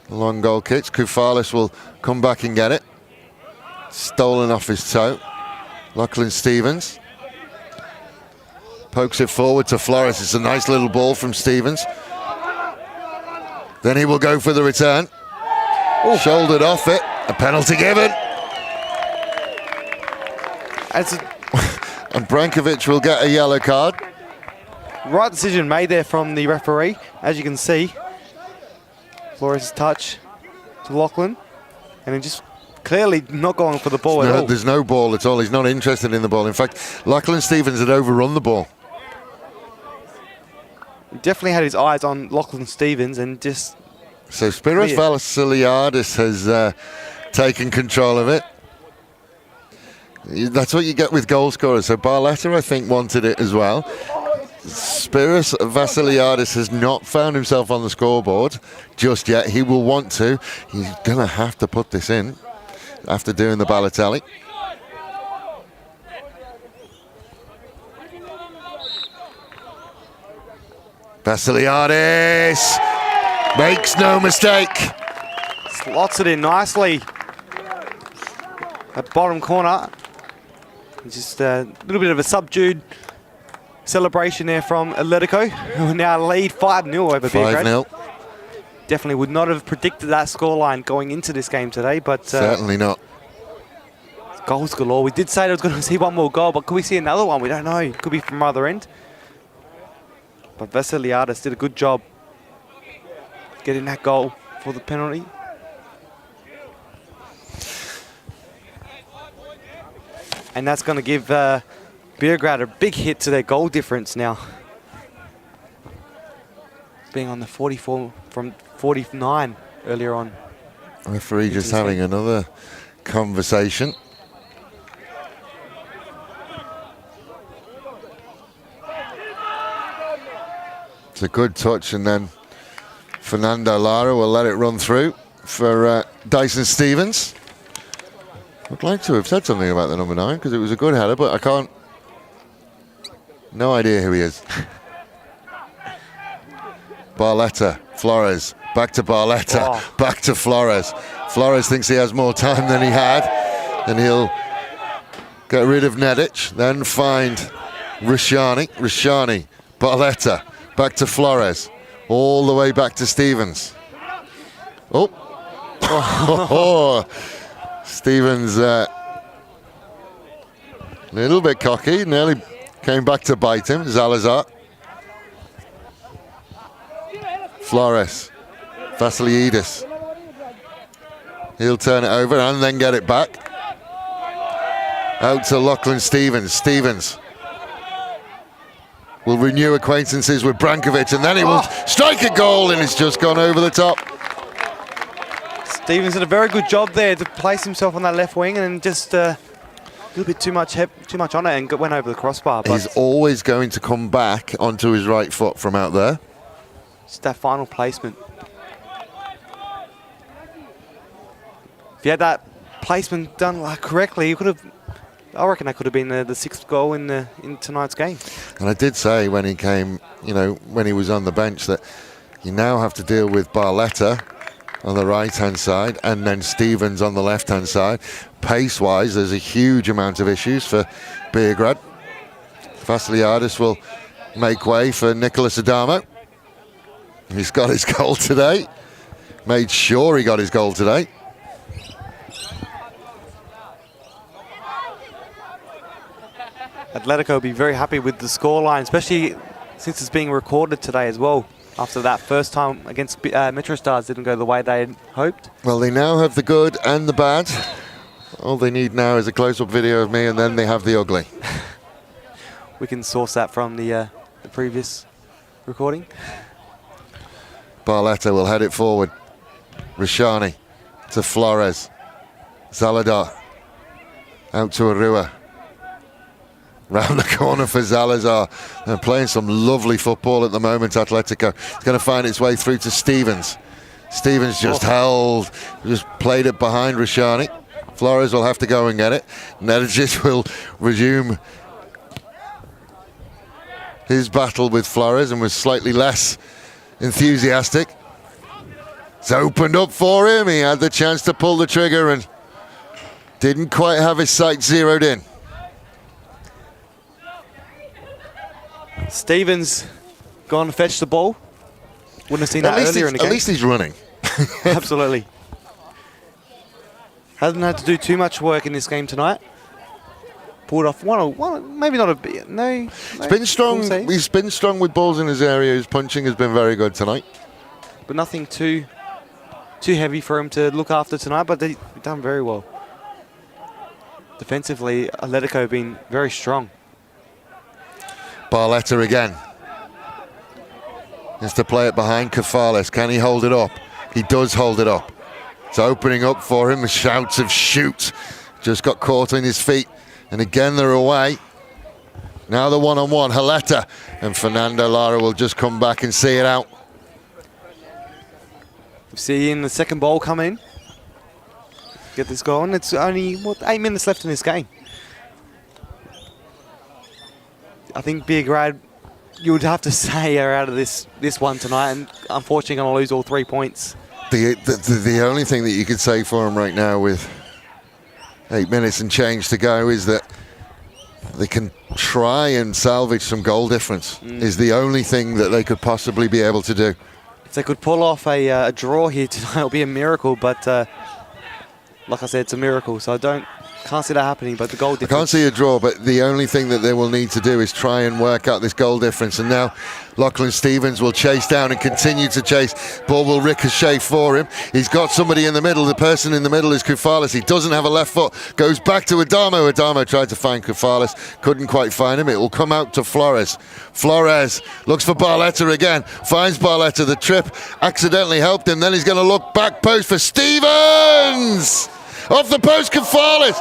long goal kicks. Koufalis will come back and get it. Stolen off his toe. Lachlan Stevens pokes it forward to Flores. It's a nice little ball from Stevens. Then he will go for the return. Ooh. Shouldered off it. A penalty given. And Brankovic will get a yellow card. Right decision made there from the referee. As you can see, Flores' touch to Lachlan, and he just clearly not going for the ball at all. There's no ball at all. He's not interested in the ball. In fact, Lachlan Stevens had overrun the ball. He definitely had his eyes on Lachlan Stevens and just... So Spiros Vassiliadis has taken control of it. That's what you get with goal scorers. So Barletta, I think, wanted it as well. Spiros Vassiliadis has not found himself on the scoreboard just yet. He will want to. He's going to have to put this in after doing the Balotelli. Vassiliadis makes no mistake. Slots it in nicely. That bottom corner. Just a little bit of a subdued celebration there from Atletico, who now lead 5-0 over Beograd. 5-0. Definitely would not have predicted that scoreline going into this game today, but... certainly not. Goals galore. We did say there was going to see one more goal, but could we see another one? We don't know. Could be from either end. But Vassiliadis did a good job getting that goal for the penalty. And that's going to give Beograd a big hit to their goal difference now. Being on the 44 from 49 earlier on. Referee just having another conversation. It's a good touch, and then Fernando Lara will let it run through for Dyson Stevens. I'd like to have said something about the number 9 because it was a good header, but I can't. No idea who he is. Barletta, Flores, back to Barletta, back to Flores. Flores thinks he has more time than he had, and he'll get rid of Nedic, then find Rashani. Rashani, Barletta, back to Flores, all the way back to Stevens. Stevens a little bit cocky, nearly came back to bite him. Zalazar. Flores, Vassiliadis. He'll turn it over and then get it back. Out to Lachlan Stevens. Stevens will renew acquaintances with Brankovic, and then he will strike a goal, and it's just gone over the top. Stevens did a very good job there to place himself on that left wing, and just a little bit too much on it, and went over the crossbar. But he's always going to come back onto his right foot from out there. Just that final placement. If he had that placement done correctly, he could have. I reckon that could have been the 6th goal in tonight's game. And I did say when he came, when he was on the bench, that you now have to deal with Barletta on the right-hand side and then Stevens on the left-hand side. Pace-wise, there's a huge amount of issues for Beograd. Vasiliadis will make way for Nicholas Adamo. He's got his goal today. Made sure he got his goal today. Atletico will be very happy with the scoreline, especially since it's being recorded today as well. After that first time against Metro Stars didn't go the way they had hoped. Well, they now have the good and the bad. All they need now is a close-up video of me, and then they have the ugly. We can source that from the previous recording. Barletta will head it forward. Rashani to Flores. Zaladar out to Arua. Round the corner for Zalazar. They're playing some lovely football at the moment, Atletico. It's going to find its way through to Stevens. Stevens just held, just played it behind Rashani. Flores will have to go and get it. Nedicic will resume his battle with Flores and was slightly less enthusiastic. It's opened up for him. He had the chance to pull the trigger and didn't quite have his sights zeroed in. Stevens gone to fetch the ball. Wouldn't have seen that earlier in the game. At least he's running. Absolutely. Hasn't had to do too much work in this game tonight. Pulled off one, maybe not a bit. No. He's been strong. He's been strong with balls in his area. His punching has been very good tonight. But nothing too heavy for him to look after tonight. But they've done very well. Defensively, Atletico have been very strong. Barletta again. Has to play it behind Kefales. Can he hold it up? He does hold it up. It's opening up for him. Shouts of shoot. Just got caught in his feet. And again, they're away. Now the one-on-one. Haleta and Fernando Lara will just come back and see it out. Seeing the second ball come in. Get this going. It's only, 8 minutes left in this game. I think Beograd, you would have to say, are out of this one tonight, and unfortunately going to lose all 3 points. The only thing that you could say for them right now with 8 minutes and change to go is that they can try and salvage some goal difference. Is the only thing that they could possibly be able to do. If they could pull off a draw here tonight, it'll be a miracle, but like I said, it's a miracle, so can't see that happening, but the goal difference. I can't see a draw, but the only thing that they will need to do is try and work out this goal difference. And now Lachlan Stevens will chase down and continue to chase. Ball will ricochet for him. He's got somebody in the middle. The person in the middle is Kefales. He doesn't have a left foot. Goes back to Adamo. Adamo tried to find Kefales. Couldn't quite find him. It will come out to Flores. Flores looks for Barletta again. Finds Barletta. The trip accidentally helped him. Then he's going to look back post for Stevens. Off the post, Kefales.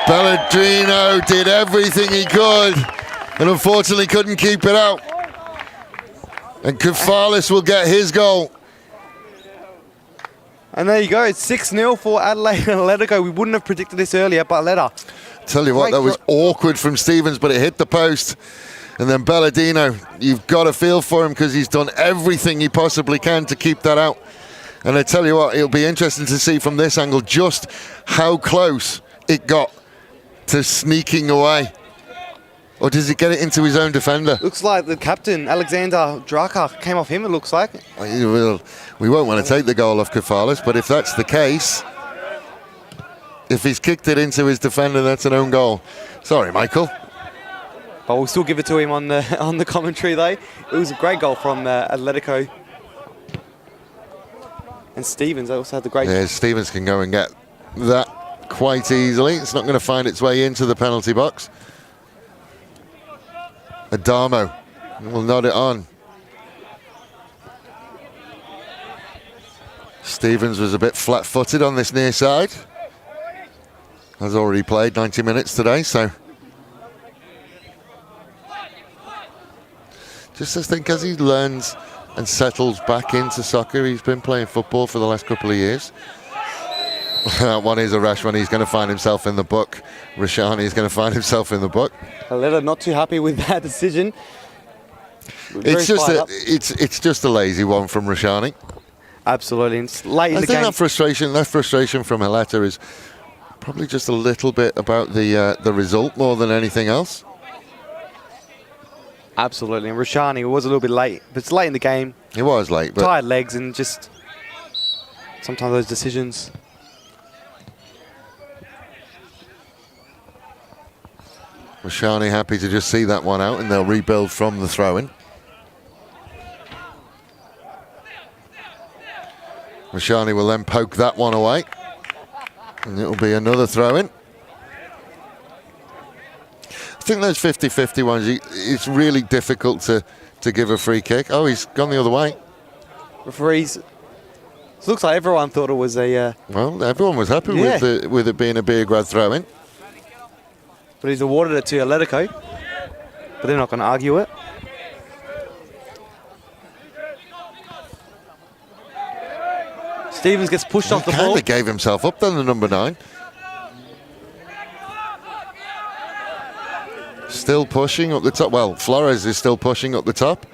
Pellegrino did everything he could and unfortunately couldn't keep it out. And Kefales will get his goal. And there you go. It's 6-0 for Adelaide Atletico. We wouldn't have predicted this earlier, but Tell you what, that was awkward from Stevens, but it hit the post. And then Belladino, you've got to feel for him because he's done everything he possibly can to keep that out. And I tell you what, it'll be interesting to see from this angle just how close it got to sneaking away. Or does he get it into his own defender? Looks like the captain, Alexander Draka, came off him, it looks like. We won't want to take the goal off Kefales, but if that's the case, if he's kicked it into his defender, that's an own goal. Sorry, Michael. But we'll still give it to him on the commentary, though. It was a great goal from Atletico. And Stevens also had the great... Yeah, Stevens can go and get that quite easily. It's not going to find its way into the penalty box. Adamo will nod it on. Stevens was a bit flat-footed on this near side. Has already played 90 minutes today, so... Just as he learns and settles back into soccer, he's been playing football for the last couple of years. That one is a rash one. He's going to find himself in the book. Rashani is going to find himself in the book. Aleta not too happy with that decision. It's just a lazy one from Rashani. Absolutely. It's late in the game. That frustration from Haleta is probably just a little bit about the result more than anything else. Absolutely. And Rashani was a little bit late, but it's late in the game. He was late, but tired legs and just sometimes those decisions. Rashani happy to just see that one out, and they'll rebuild from the throw-in. Rashani will then poke that one away, and it'll be another throw-in. I think those 50-50 ones, it's really difficult to give a free kick. Oh, he's gone the other way. Referees, it looks like everyone thought it was a... well, everyone was happy with it being a Beograd throw-in. But he's awarded it to Atletico, but they're not going to argue it. Stevens gets pushed off the ball. He gave himself up then, the number 9. Still pushing up the top. Well, Flores is still pushing up the top.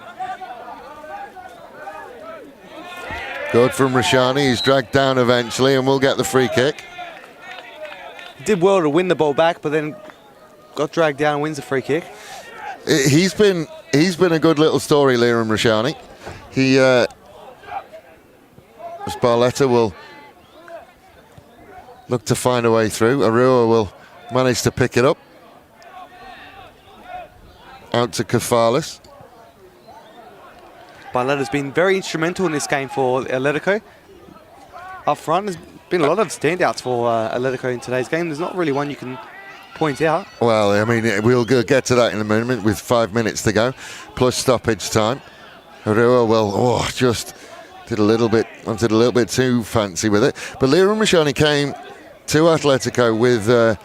Good from Rashani. He's dragged down eventually, and we'll get the free kick. He did well to win the ball back, but then got dragged down and wins the free kick. He's been a good little story, Liam Rashani. Barletta will look to find a way through. Arua will manage to pick it up. Out to Kafalis. Barletta's been very instrumental in this game for Atletico. Up front, there's been a lot of standouts for Atletico in today's game. There's not really one you can point out. Well, I mean, we'll get to that in a moment with 5 minutes to go, plus stoppage time. Arua just wanted a little bit too fancy with it. But Liam Rashani came to Atletico with a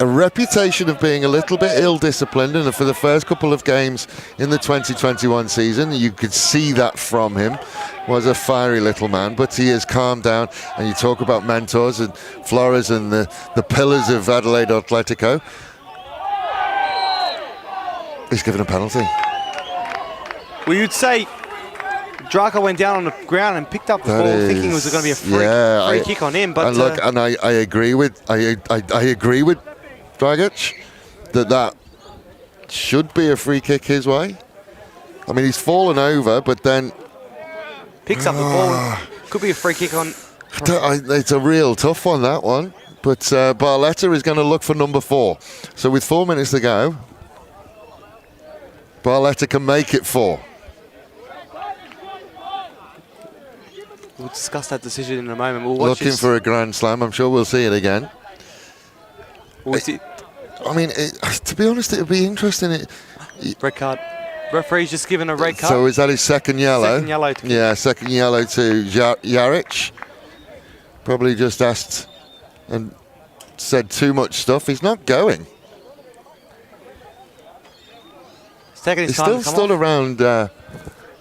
reputation of being a little bit ill-disciplined, and for the first couple of games in the 2021 season, you could see that from him. Was a fiery little man, but he has calmed down. And you talk about mentors and Flores and the pillars of Adelaide Atletico. He's given a penalty. Well, you'd say Draco went down on the ground and picked up the ball, thinking it was going to be a free kick on him. But look, and I agree with I agree with Dragic that should be a free kick his way. I mean, he's fallen over, but then picks up the ball. Could be a free kick on. It's a real tough one, that one. But Barletta is going to look for number 4. So with 4 minutes to go, Barletta can make it 4. We'll discuss that decision in a moment. We'll watch Looking for a grand slam. I'm sure we'll see it again. I mean, to be honest, it would be interesting. Red card. Referee's just given a red card. So is that his second yellow? Second yellow. Second yellow to Jaric. Probably just asked and said too much stuff. He's not going. He's taking his time to come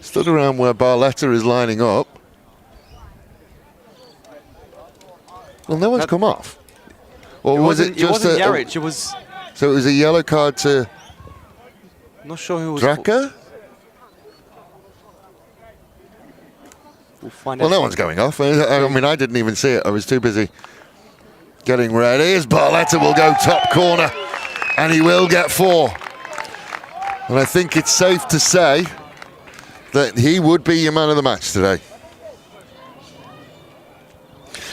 stood around where Barletta is lining up. Well, no one's come off. Or was it just it wasn't Jaric, it was... So it was a yellow card to... Not sure who was... Draka? We'll find out. Well, no one's going off. I mean, I didn't even see it. I was too busy getting ready. As Barletta will go top corner, and he will get 4. And I think it's safe to say that he would be your man of the match today.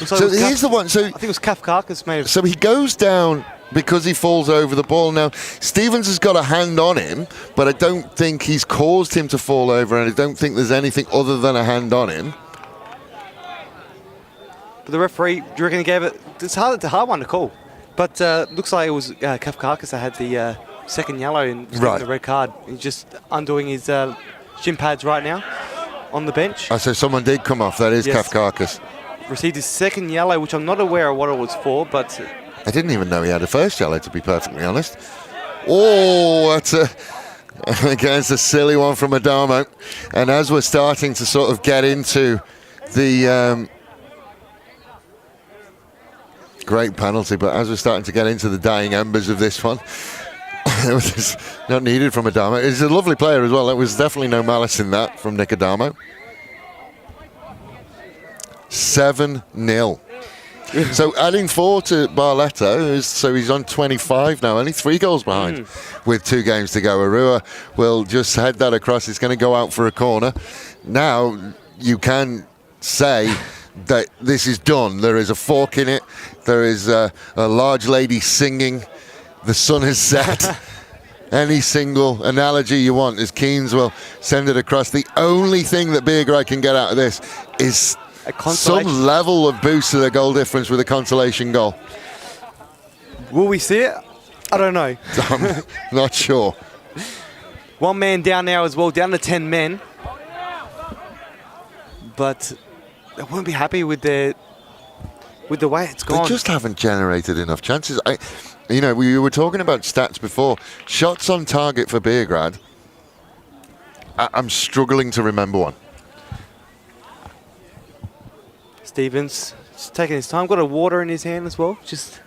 So here's the one. So I think it was Kafkakas maybe. So he goes down because he falls over the ball. Now, Stevens has got a hand on him, but I don't think he's caused him to fall over, and I don't think there's anything other than a hand on him. But the referee, do you reckon he gave it? It's a hard one to call. But looks like it was Kafkakas that had the second yellow and the red card. He's just undoing his shin pads right now on the bench. So someone did come off. That is Kafkakas. Received his second yellow, which I'm not aware of what it was for, but... I didn't even know he had a first yellow, to be perfectly honest. Oh, that's it's a silly one from Adamo. And as we're starting to sort of get into the... great penalty, but as we're starting to get into the dying embers of this one, it was not needed from Adamo. He's a lovely player as well. There was definitely no malice in that from Nick Adamo. 7-0. So adding 4 to Barletta, so he's on 25 now, only 3 goals behind with 2 games to go. Arua will just head that across. It's going to go out for a corner. Now you can say that this is done. There is a fork in it. There is a large lady singing. The sun has set. Any single analogy you want, as Keens will send it across. The only thing that Beograd can get out of this is some level of boost to their goal difference with a consolation goal. Will we see it? I don't know. I'm not sure. 1 man down now as well, down to 10 men. But they won't be happy with the way it's gone. They just haven't generated enough chances. We were talking about stats before. Shots on target for Beograd. I'm struggling to remember one. Stevens just taking his time, got a water in his hand as well, just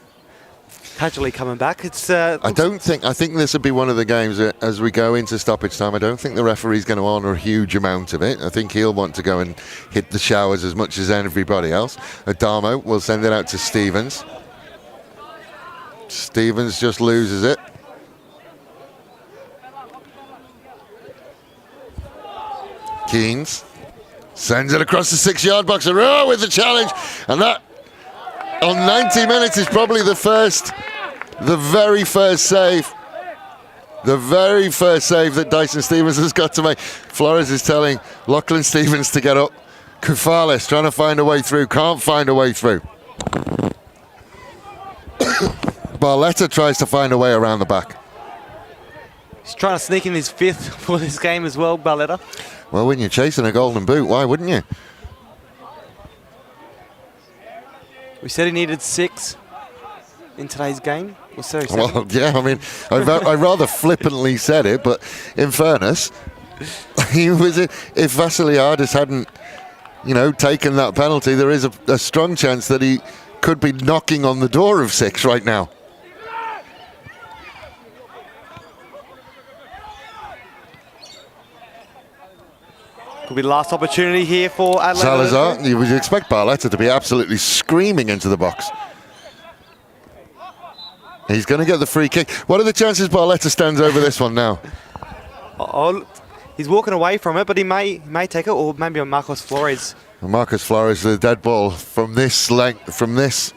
casually coming back. I think this would be one of the games as we go into stoppage time. I don't think the referee's going to honour a huge amount of it. I think he'll want to go and hit the showers as much as everybody else. Adamo will send it out to Stevens. Stevens just loses it. Keens sends it across the 6-yard box. Arua with the challenge, and that on 90 minutes is probably the very first save that Dyson Stevens has got to make. Flores is telling Lachlan Stevens to get up. Kufales trying to find a way through, can't find a way through. Barletta tries to find a way around the back. He's trying to sneak in his 5th for this game as well, Barletta. Well, when you're chasing a golden boot, why wouldn't you? We said he needed 6 in today's game. Well, yeah, I mean, I rather flippantly said it, but in fairness, if Vasiliadis hadn't, taken that penalty, there is a strong chance that he could be knocking on the door of 6 right now. Could be the last opportunity here for Adelaide. Salazar, you would expect Barletta to be absolutely screaming into the box. He's going to get the free kick. What are the chances Barletta stands over this one now? He's walking away from it, but he may take it, or maybe on Marcos Flores. Marcos Flores with a dead ball from this length, from this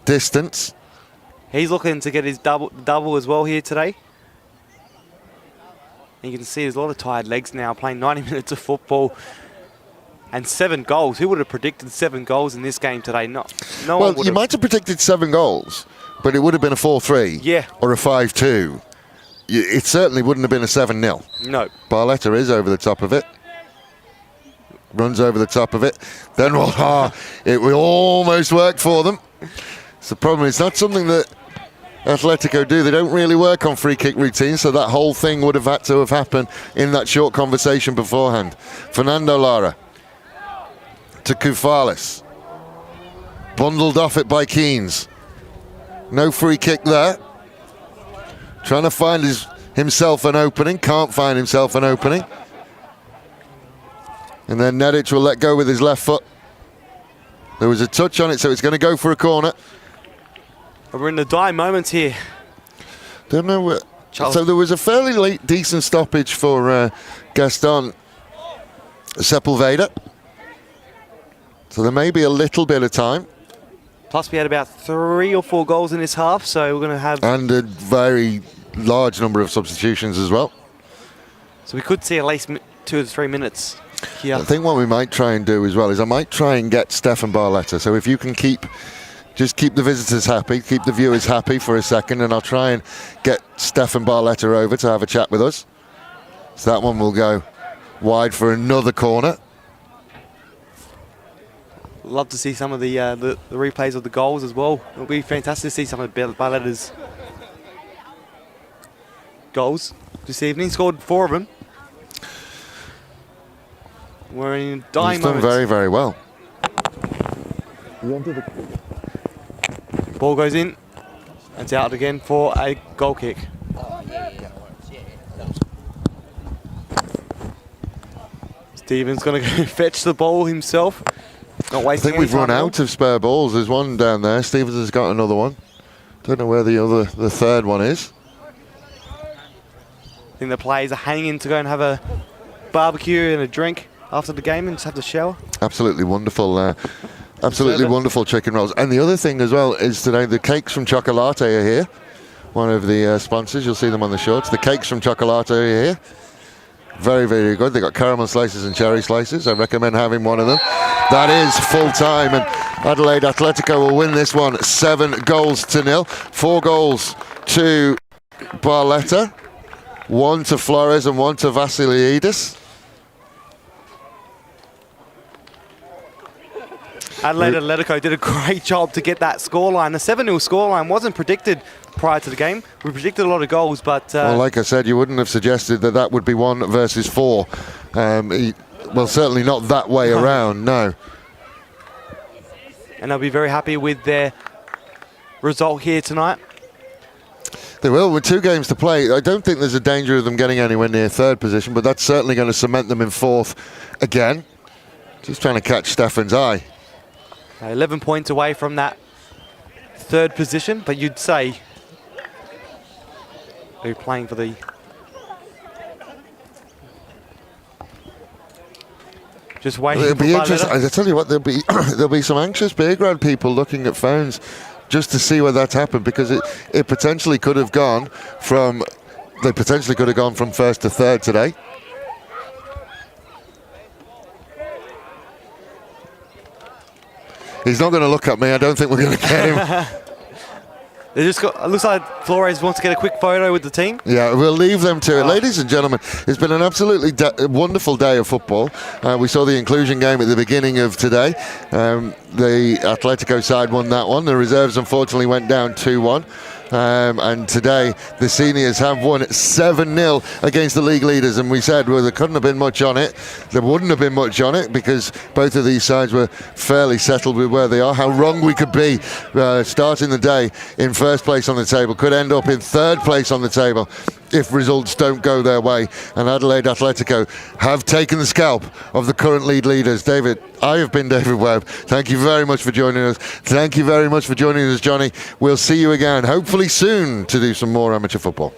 distance. He's looking to get his double as well here today. And you can see there's a lot of tired legs now, playing 90 minutes of football and 7 goals. Who would have predicted 7 goals in this game today? No one would. You might have predicted 7 goals, but it would have been a 4-3 or a 5-2. It certainly wouldn't have been a 7-0. No. Barletta is over the top of it. Runs over the top of it. Then it will almost work for them. It's the problem. It's not something that Atletico do. They don't really work on free kick routines, so that whole thing would have had to have happened in that short conversation beforehand. Fernando Lara to Kufales. Bundled off it by Keens. No free kick there. Trying to find himself an opening. Can't find himself an opening. And then Nedic will let go with his left foot. There was a touch on it, so it's going to go for a corner. We're in the dying moments here. Don't know what. So there was a fairly late, decent stoppage for Gaston Sepulveda. So there may be a little bit of time. Plus, we had about 3 or 4 goals in this half, so we're going to have... And a very large number of substitutions as well. So we could see at least 2 to 3 minutes here. I think what we might try and do as well is I might try and get Stefan Barletta. So if you can just keep the visitors happy, keep the viewers happy for a second, and I'll try and get Stefan Barletta over to have a chat with us. So that one will go wide for another corner. Love to see some of the replays of the goals as well. It'll be fantastic to see some of Barletta's goals this evening. Scored 4 of them. We're in dying moments. He's done very, very well. Ball goes in. It's out again for a goal kick. Stevens going to go fetch the ball himself. Not I wasting think we've any run time at all. out of spare balls. There's one down there. Stevens has got another one. Don't know where the third one is. I think the players are hanging to go and have a barbecue and a drink after the game and just have the shower. Absolutely wonderful. Absolutely wonderful chicken rolls. And the other thing as well is today the cakes from Chocolate are here. One of the sponsors. You'll see them on the shorts. The cakes from Chocolate are here. Very, very good. They've got caramel slices and cherry slices. I recommend having one of them. That is full time, and Adelaide Atletico will win this one 7-0. 4 goals to Barletta, 1 to Flores and 1 to Vassiliadis. Adelaide Atletico did a great job to get that scoreline. The 7-0 scoreline wasn't predicted prior to the game. We predicted a lot of goals, but... well, like I said, you wouldn't have suggested that that would be 1 versus 4. Well, certainly not that way around, no. And they'll be very happy with their result here tonight. They will, with 2 games to play. I don't think there's a danger of them getting anywhere near 3rd position, but that's certainly going to cement them in 4th again. Just trying to catch Stefan's eye. 11 points away from that 3rd position, but you'd say they're playing for the... Just waiting It'll for be interesting. Barletta. I tell you what, there'll be some anxious Beograd people looking at phones just to see where that's happened, because it potentially could have gone from 1st to 3rd today. He's not going to look at me. I don't think we're going to get him. They just got. It looks like Flores wants to get a quick photo with the team. Yeah, we'll leave them to it. Ladies and gentlemen, it's been an absolutely wonderful day of football. We saw the inclusion game at the beginning of today. The Atletico side won that one. The reserves unfortunately went down 2-1. And today the seniors have won 7-0 against the league leaders, and we said, well, there couldn't have been much on it. There wouldn't have been much on it because both of these sides were fairly settled with where they are. How wrong we could be starting the day in 1st place on the table, could end up in 3rd place on the table if results don't go their way. And Adelaide Atletico have taken the scalp of the current league leaders. David, I have been David Webb. Thank you very much for joining us. Thank you very much for joining us, Johnny. We'll see you again, hopefully soon, to do some more amateur football.